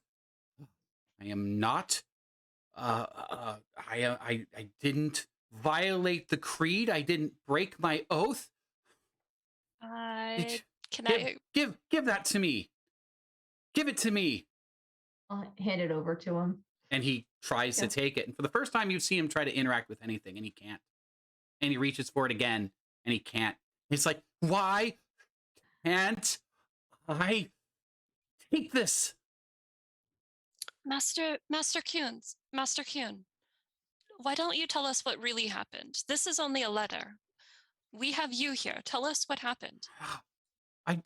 I am not. I didn't violate the creed. I didn't break my oath. Give that to me. Give it to me. I'll hand it over to him. And he tries to take it. And for the first time, you see him try to interact with anything, and he can't. And he reaches for it again, and he can't. He's like, why can't I take this? Master Kuhn, why don't you tell us what really happened? This is only a letter. We have you here. Tell us what happened. I've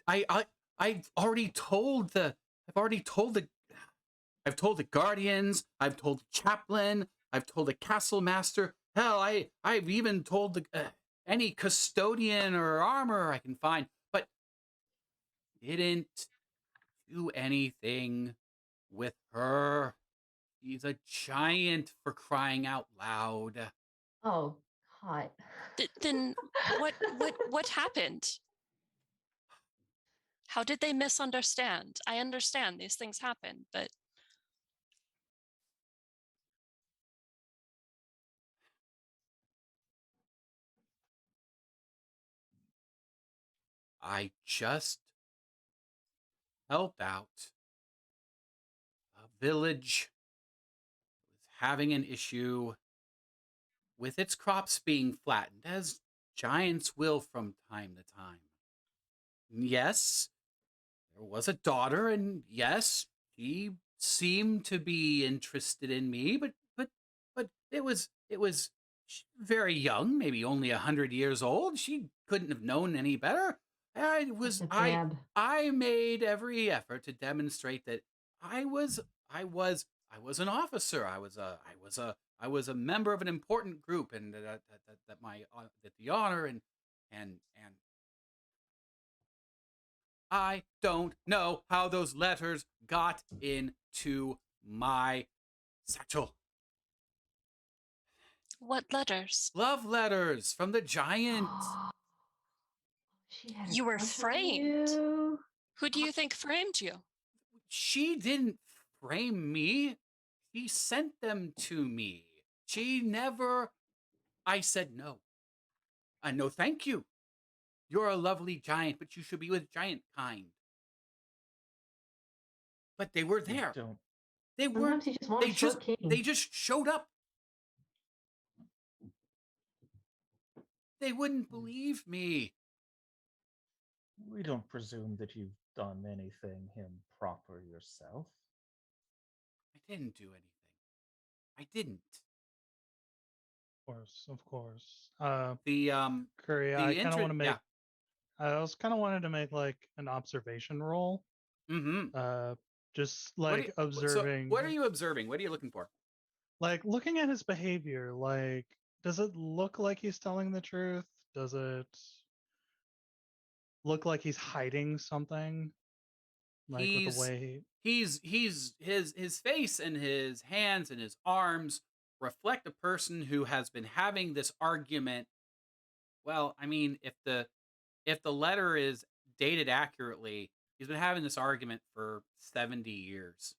told the guardians, I've told the chaplain, I've told the castle master. Hell, I've even told any custodian or armor I can find, but didn't do anything with her. He's a giant, for crying out loud. Oh, God. Then what happened? How did they misunderstand? I understand these things happen, but I just helped out a village that was having an issue with its crops being flattened, as giants will from time to time. Yes, there was a daughter, and yes, she seemed to be interested in me, but it was very young, maybe only 100 years old. She couldn't have known any better. I made every effort to demonstrate that I was an officer. I was a member of an important group, and that the honor and I don't know how those letters got into my satchel. what letters? Love letters from the giant. You were framed. Who do you think framed you? She didn't frame me. She sent them to me. I said no. No, thank you. You're a lovely giant, but you should be with giant kind. But they were there. They weren't. They just showed up. They wouldn't believe me. We don't presume that you've done anything improper yourself. I didn't do anything. I didn't. Of course. The Curry, I kind of want to make. yeah. I was kind of wanted to make like an observation roll. Just like observing. So what are you observing? What are you looking for? Like looking at his behavior. Like, does it look like he's telling the truth? Does it look like he's hiding something? Like with the He's way his face and his hands and his arms reflect a person who has been having this argument. Well, I mean, if the letter is dated accurately, he's been having this argument for 70 years.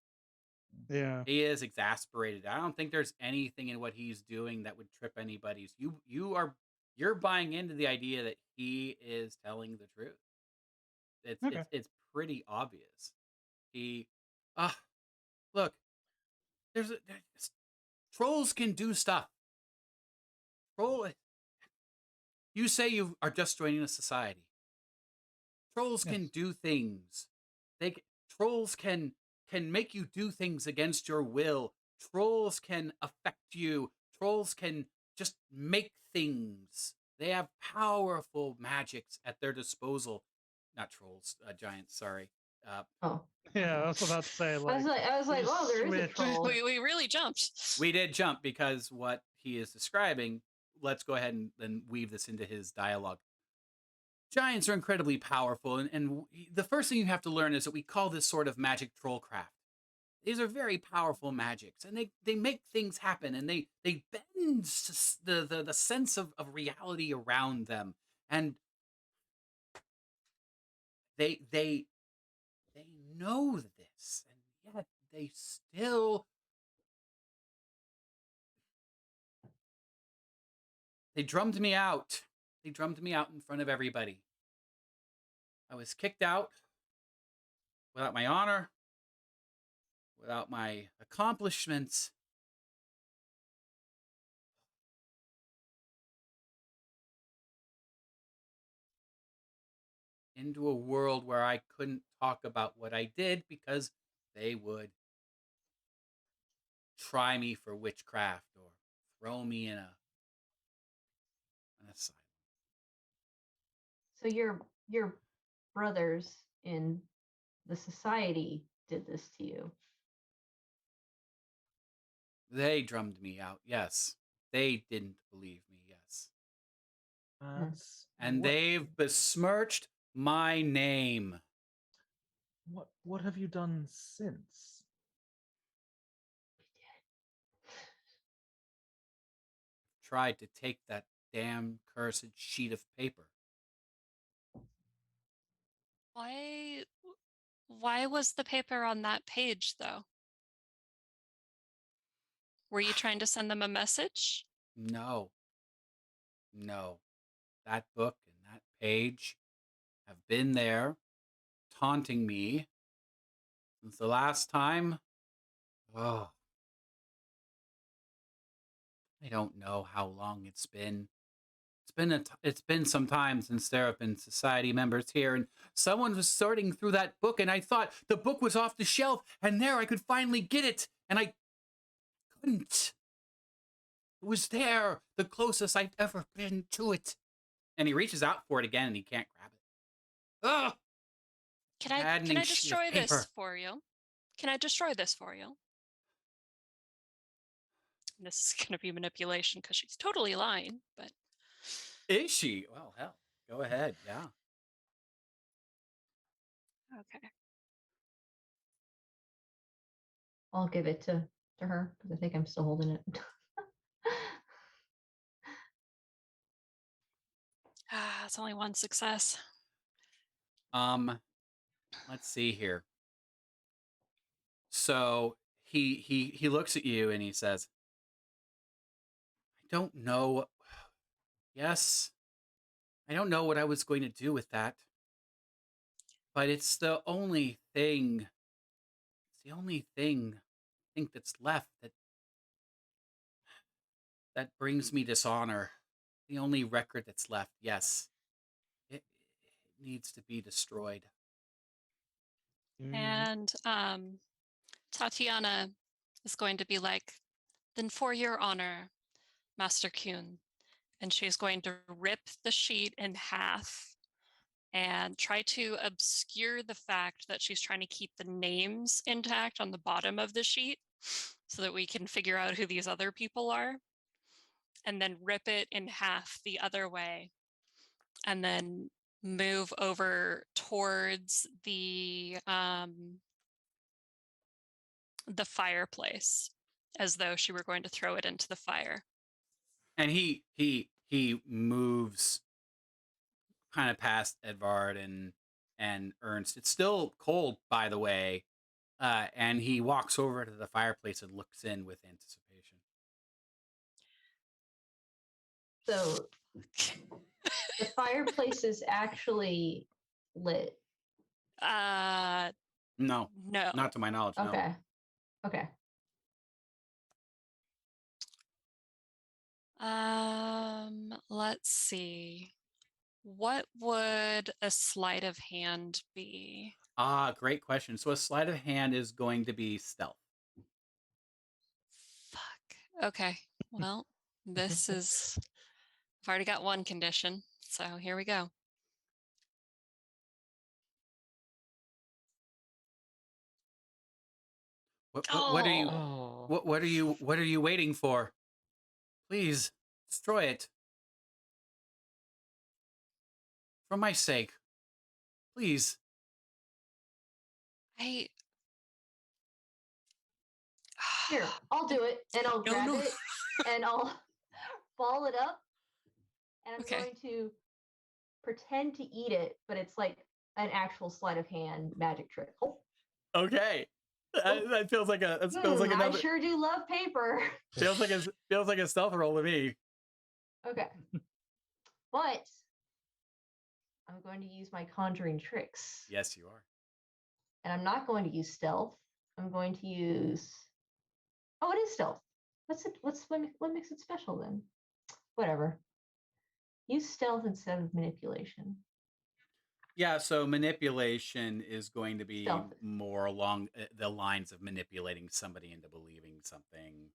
yeah. He is exasperated. I don't think there's anything in what he's doing that would trip anybody's. You're buying into the idea that he is telling the truth. Okay. It's pretty obvious. He ah look, trolls can do stuff. Troll You say you are just joining the society. Trolls can Yes. do things. Trolls can make you do things against your will. Trolls can affect you. Trolls can just make things. They have powerful magics at their disposal. Not trolls, giants. Sorry. Oh. Yeah, I okay. was about to say I like was like, you oh, there is a switch. troll. We really jumped. We did jump because what he is describing. Let's go ahead and then weave this into his dialogue. Giants are incredibly powerful, and the first thing you have to learn is that we call this sort of magic trollcraft. These are very powerful magics, and they make things happen, and they bend the sense of reality around them, and they know this, and yet they drummed me out. They drummed me out in front of everybody. I was kicked out without my honor, without my accomplishments. Into a world where I couldn't talk about what I did because they would try me for witchcraft or throw me in an asylum. So your brothers in the society did this to you. They drummed me out, yes. They didn't believe me, yes. That's And what, they've besmirched my name. what have you done since? Tried to take that damn cursed sheet of paper. Why was the paper on that page though? Were you trying to send them a message? No. No. That book and that page have been there, taunting me since the last time. Oh, I don't know how long it's been. It's been some time since there have been society members here, and someone was sorting through that book, and I thought the book was off the shelf, and there I could finally get it, and I couldn't. It was there, the closest I've ever been to it. And he reaches out for it again, and he can't grab it. Ugh! Can I Maddening sheet of destroy this paper. for you? Can I destroy this for you? And this is going to be manipulation because she's totally lying, but Is she? Well, hell, go ahead. Yeah. okay. I'll give it to her because I think I'm still holding it. Ah, it's only one success. Let's see here. So he looks at you and he says, I don't know. Yes, I don't know what I was going to do with that. But it's the only thing. It's the only thing I think that's left that brings me dishonor. The only record that's left. Yes. It needs to be destroyed. And Tatiana is going to be like, then for your honor, Master Kuhn. And she's going to rip the sheet in half and try to obscure the fact that she's trying to keep the names intact on the bottom of the sheet so that we can figure out who these other people are, and then rip it in half the other way, and then move over towards the fireplace, as though she were going to throw it into the fire. And he moves kind of past Edvard and Ernst. It's still cold, by the way, and he walks over to the fireplace and looks in with anticipation. So the fireplace is actually lit. No, No. not to my knowledge. No. Okay. Okay. Let's see. What would a sleight of hand be? Great question. So a sleight of hand is going to be stealth. Fuck. Okay. Well, this is. I've already got one condition, so here we go. What are you Oh. what are you waiting for? Please destroy it. For my sake. Please. I. Here, I'll do it, and I'll No, grab no. it, and I'll ball it up, and I'm Okay. going to pretend to eat it, but it's like an actual sleight of hand magic trick. Oh, Okay. That feels like a I another sure do love paper. feels like a stealth roll to me. Okay. But I'm going to use my conjuring tricks. Yes, you are. And I'm not going to use stealth. I'm going to use. Oh, it is stealth. What makes it special then? Whatever. Use stealth instead of manipulation. Yeah, so manipulation is going to be Stealth. more along the lines of manipulating somebody into believing something,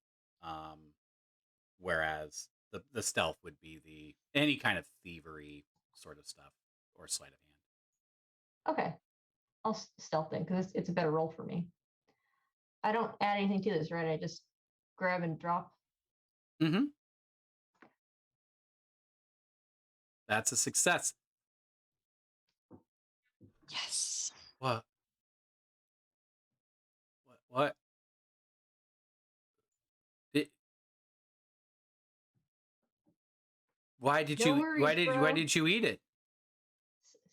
whereas the stealth would be any kind of thievery sort of stuff or sleight of hand. Okay. I'll stealth then because it's a better roll for me. I don't add anything to this, right? I just grab and drop. Mm-hmm. That's a success. Yes. What? What? Why did No you worries, why bro. did you eat it?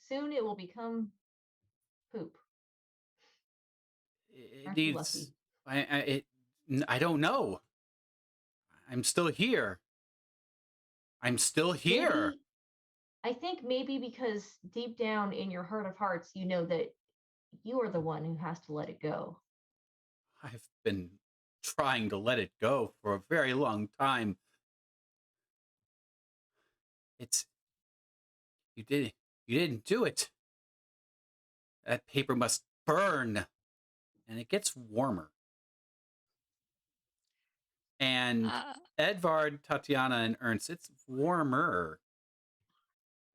Soon it will become poop. It Aren't you needs lucky? I don't know. I'm still here. I'm still here. Maybe, I think maybe because deep down in your heart of hearts, you know that you are the one who has to let it go. I've been trying to let it go for a very long time. You didn't do it. That paper must burn. And it gets warmer. And Edvard, Tatiana, and Ernst, it's warmer.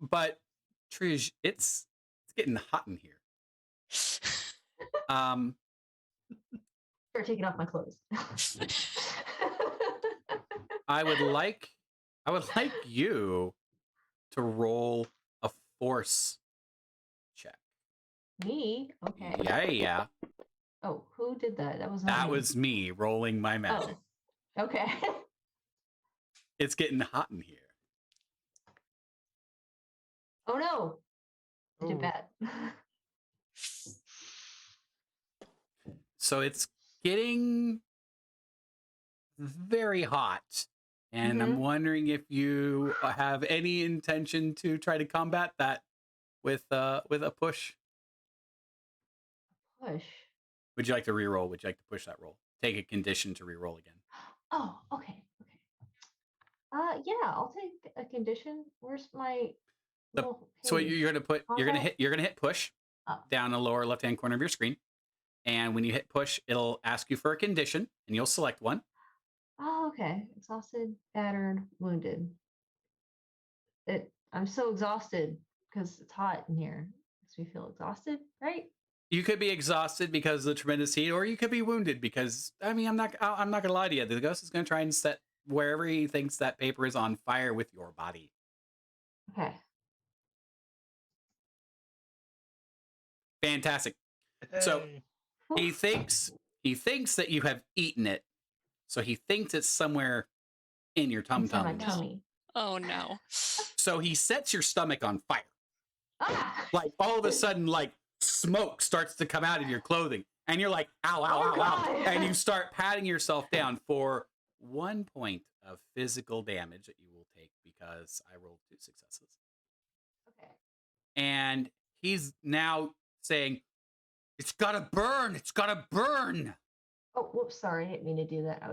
But Trish, it's getting hot in here. Start taking off my clothes. I would like you to roll a force check. Me? Okay. Yeah. Oh, who did that? That was not That me. was me rolling my magic. Oh, okay. It's getting hot in here. Oh no. I did Ooh. bad. So it's getting very hot. And I'm wondering if you have any intention to try to combat that with a push. Push. Would you like to re-roll? Would you like to push that roll? Take a condition to re-roll again. Oh, okay. Yeah, I'll take a condition. Where's my little So page? you're gonna hit push down the lower left hand corner of your screen. And when you hit push, it'll ask you for a condition and you'll select one. Oh, okay. Exhausted, battered, wounded. I'm so exhausted because it's hot in here. Makes me feel exhausted, right? You could be exhausted because of the tremendous heat, or you could be wounded because I'm not gonna lie to you. The ghost is gonna try and set wherever he thinks that paper is on fire with your body. Okay. Fantastic. So Hey. he thinks that you have eaten it. So he thinks it's somewhere in your tum Inside my tum. No. tummy. Oh no. So he sets your stomach on fire. Ah! Like all of a sudden, like smoke starts to come out of your clothing, and you're like, ow, ow, Oh, ow, ow. God. And you start patting yourself down for 1 point of physical damage that you will take because I rolled 2 successes. Okay. And he's now saying, it's gotta burn, it's gotta burn. Oh, whoops, sorry, I didn't mean to do that. That's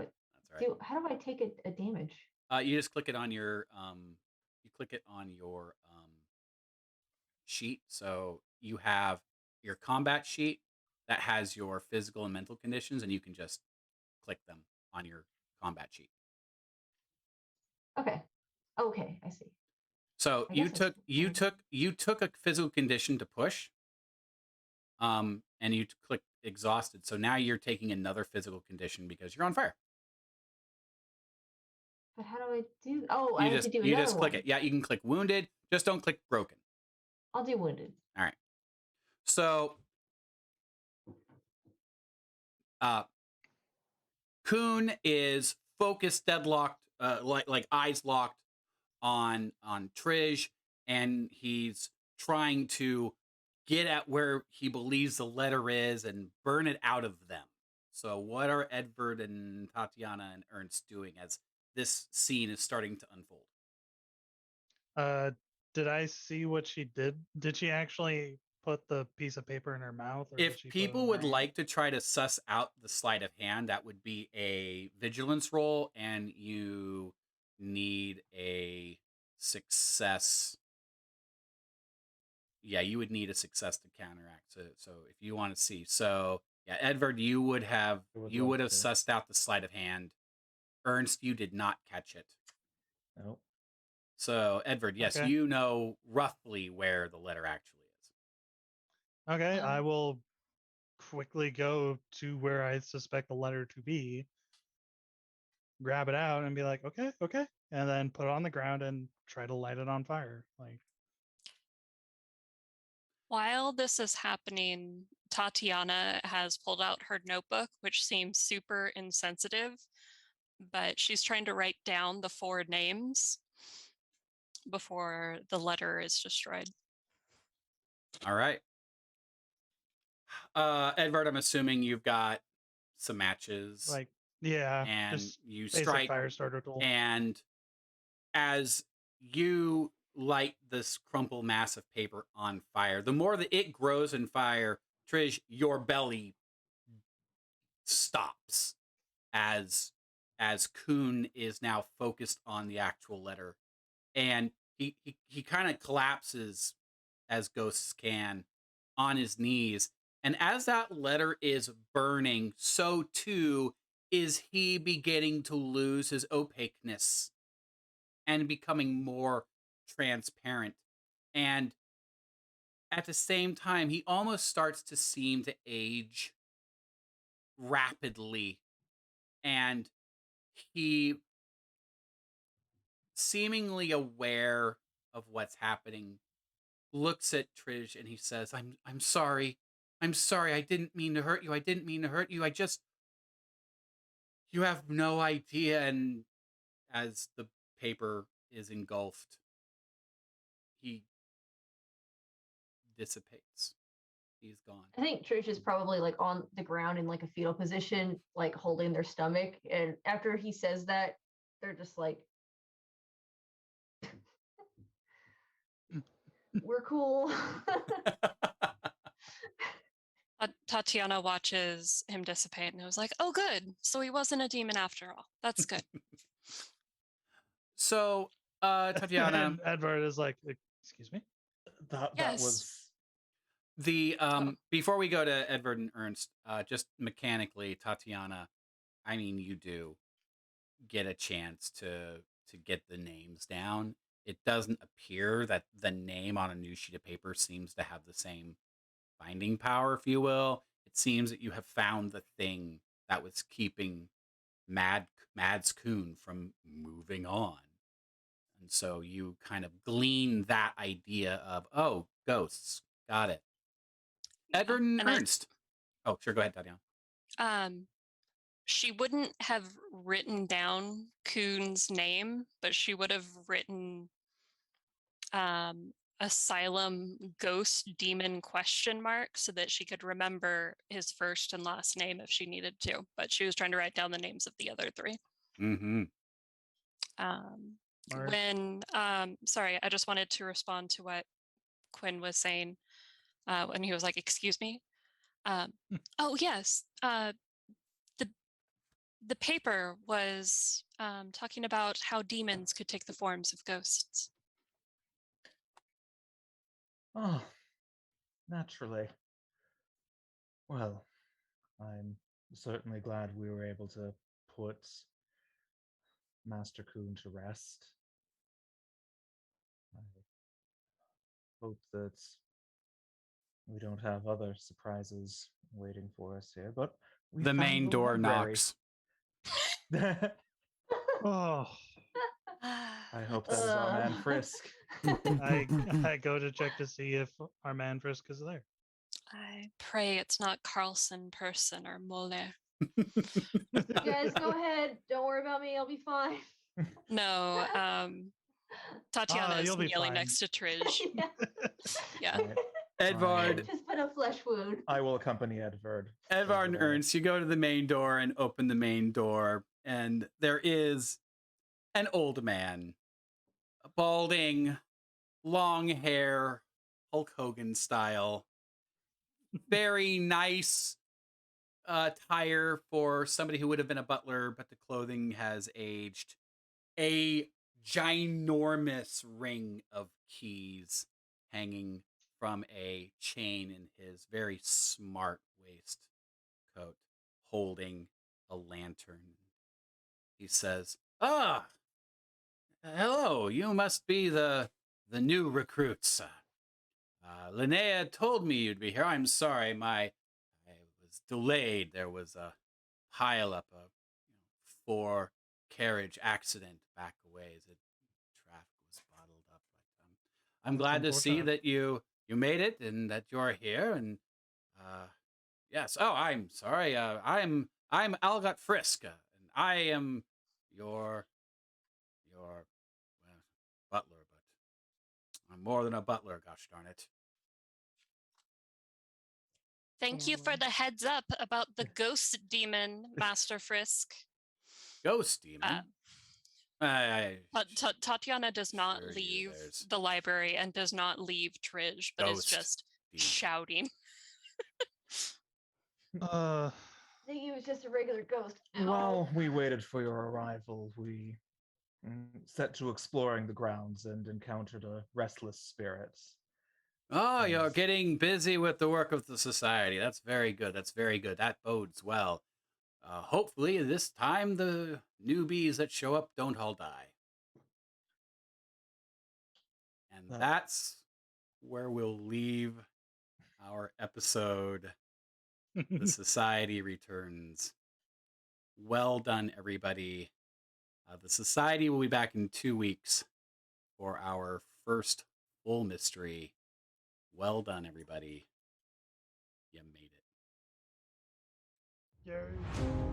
all right. How do I take a damage? You just click it on your sheet. So you have your combat sheet that has your physical and mental conditions, and you can just click them on your combat sheet. Okay. Okay, I see. So I you guess I took a physical condition to push, and you click exhausted. So now you're taking another physical condition because you're on fire. But how do I do? Oh, I You have just to do you another just click one. it. Yeah, you can click wounded. Just don't click broken. I'll do wounded. All right. So Kuhn is focused, deadlocked, like eyes locked on Trish, and he's trying to get at where he believes the letter is and burn it out of them. So what are Edvard and Tatiana and Ernst doing as this scene is starting to unfold? Did I see what she did? Did she actually put the piece of paper in her mouth, or did If she put it people in her would hand? like to try to suss out the sleight of hand, that would be a vigilance roll, and you need a success. Yeah, you would need a success to counteract. So if you want to see, so yeah, Edvard, you would have like to. sussed out the sleight of hand. Ernst, you did not catch it. Nope. So Edvard, yes, Okay. you know roughly where the letter actually is. Okay, I Um, will quickly go to where I suspect the letter to be, grab it out, and be like, okay, okay, and then put it on the ground and try to light it on fire. Like, While this is happening, Tatiana has pulled out her notebook, which seems super insensitive, but she's trying to write down the 4 names before the letter is destroyed. All right. Edvard, I'm assuming you've got some matches. like, yeah, and just you basic strike, fire starter tool. and as you light this crumpled mass of paper on fire, the more that it grows in fire, Trish, your belly stops as Kuhn is now focused on the actual letter, and he kind of collapses, as ghosts can, on his knees. And as that letter is burning, so too is he beginning to lose his opaqueness and becoming more transparent. And at the same time, he almost starts to seem to age rapidly. And he, seemingly aware of what's happening, looks at Trish and he says, I'm sorry. I'm sorry. I didn't mean to hurt you. I didn't mean to hurt you. You have no idea. And as the paper is engulfed, he dissipates. He's gone. I think Trish is probably like on the ground in like a fetal position, like holding their stomach. And after he says that, they're just like, we're cool. Tatiana watches him dissipate and I was like, oh, good. So he wasn't a demon after all. That's good. So, Tatiana, And Edward is like, excuse me? That Yes. was the before we go to Edward and Ernst, just mechanically, Tatiana, I mean, you do get a chance to get the names down. It doesn't appear that the name on a new sheet of paper seems to have the same binding power, if you will. It seems that you have found the thing that was keeping Mads Kuhn from moving on. And so you kind of glean that idea of, oh, ghosts. Got it. Edward and and I- Ernst. Oh, sure. Go ahead, Tatiana. She wouldn't have written down Kuhn's name, but she would have written asylum ghost demon ? So that she could remember his first and last name if she needed to. But she was trying to write down the names of the other three. Mm-hmm. Smart. Sorry, I just wanted to respond to what Quinn was saying when he was like, "Excuse me." Oh yes, the paper was talking about how demons could take the forms of ghosts. Oh, naturally. Well, I'm certainly glad we were able to put Master Kuhn to rest. I hope that we don't have other surprises waiting for us here, but we The found main door library. knocks. Oh, I hope that is our man Frisk. I go to check to see if our man Frisk is there. I pray it's not Carlson person or Mole. You guys go ahead. Don't worry about me. I'll be fine. No, Tatiana is you'll be kneeling fine. next to Trish. Yeah. Yeah. Right. Edvard. Just been a flesh wound. I will accompany Edvard. Edvard and over there. Ernst, you go to the main door and open the main door, and there is an old man, balding, long hair, Hulk Hogan style. Very nice attire for somebody who would have been a butler, but the clothing has aged. A ginormous ring of keys hanging from a chain in his very smart waistcoat, holding a lantern. He says, "Ah, hello, you must be the new recruits. Linnea told me you'd be here. I'm sorry, I was delayed. There was a pileup, a 4-carriage accident back away as traffic was bottled up. But I'm That's glad to see unfortunate. that you made it and that you're here. And yes, oh, I'm sorry. I'm Algot Frisk, and I am your well, butler, but I'm more than a butler. Gosh darn it! Thank you for the heads up about the ghost demon, Master Frisk. Ghost demon. But Tatiana does not Sure you, leave there's the library and does not leave Tridge, but is Ghost just demon. shouting. I think he was just a regular ghost. Ow. While we waited for your arrival, we set to exploring the grounds and encountered a restless spirit. Oh, you're Yes. getting busy with the work of the society. That's very good. That's very good. That bodes well. Hopefully, this time the newbies that show up don't all die. And that's where we'll leave our episode. The Society returns. Well done, everybody. The Society will be back in 2 weeks for our first full mystery. Well done, everybody. You made it. Yay.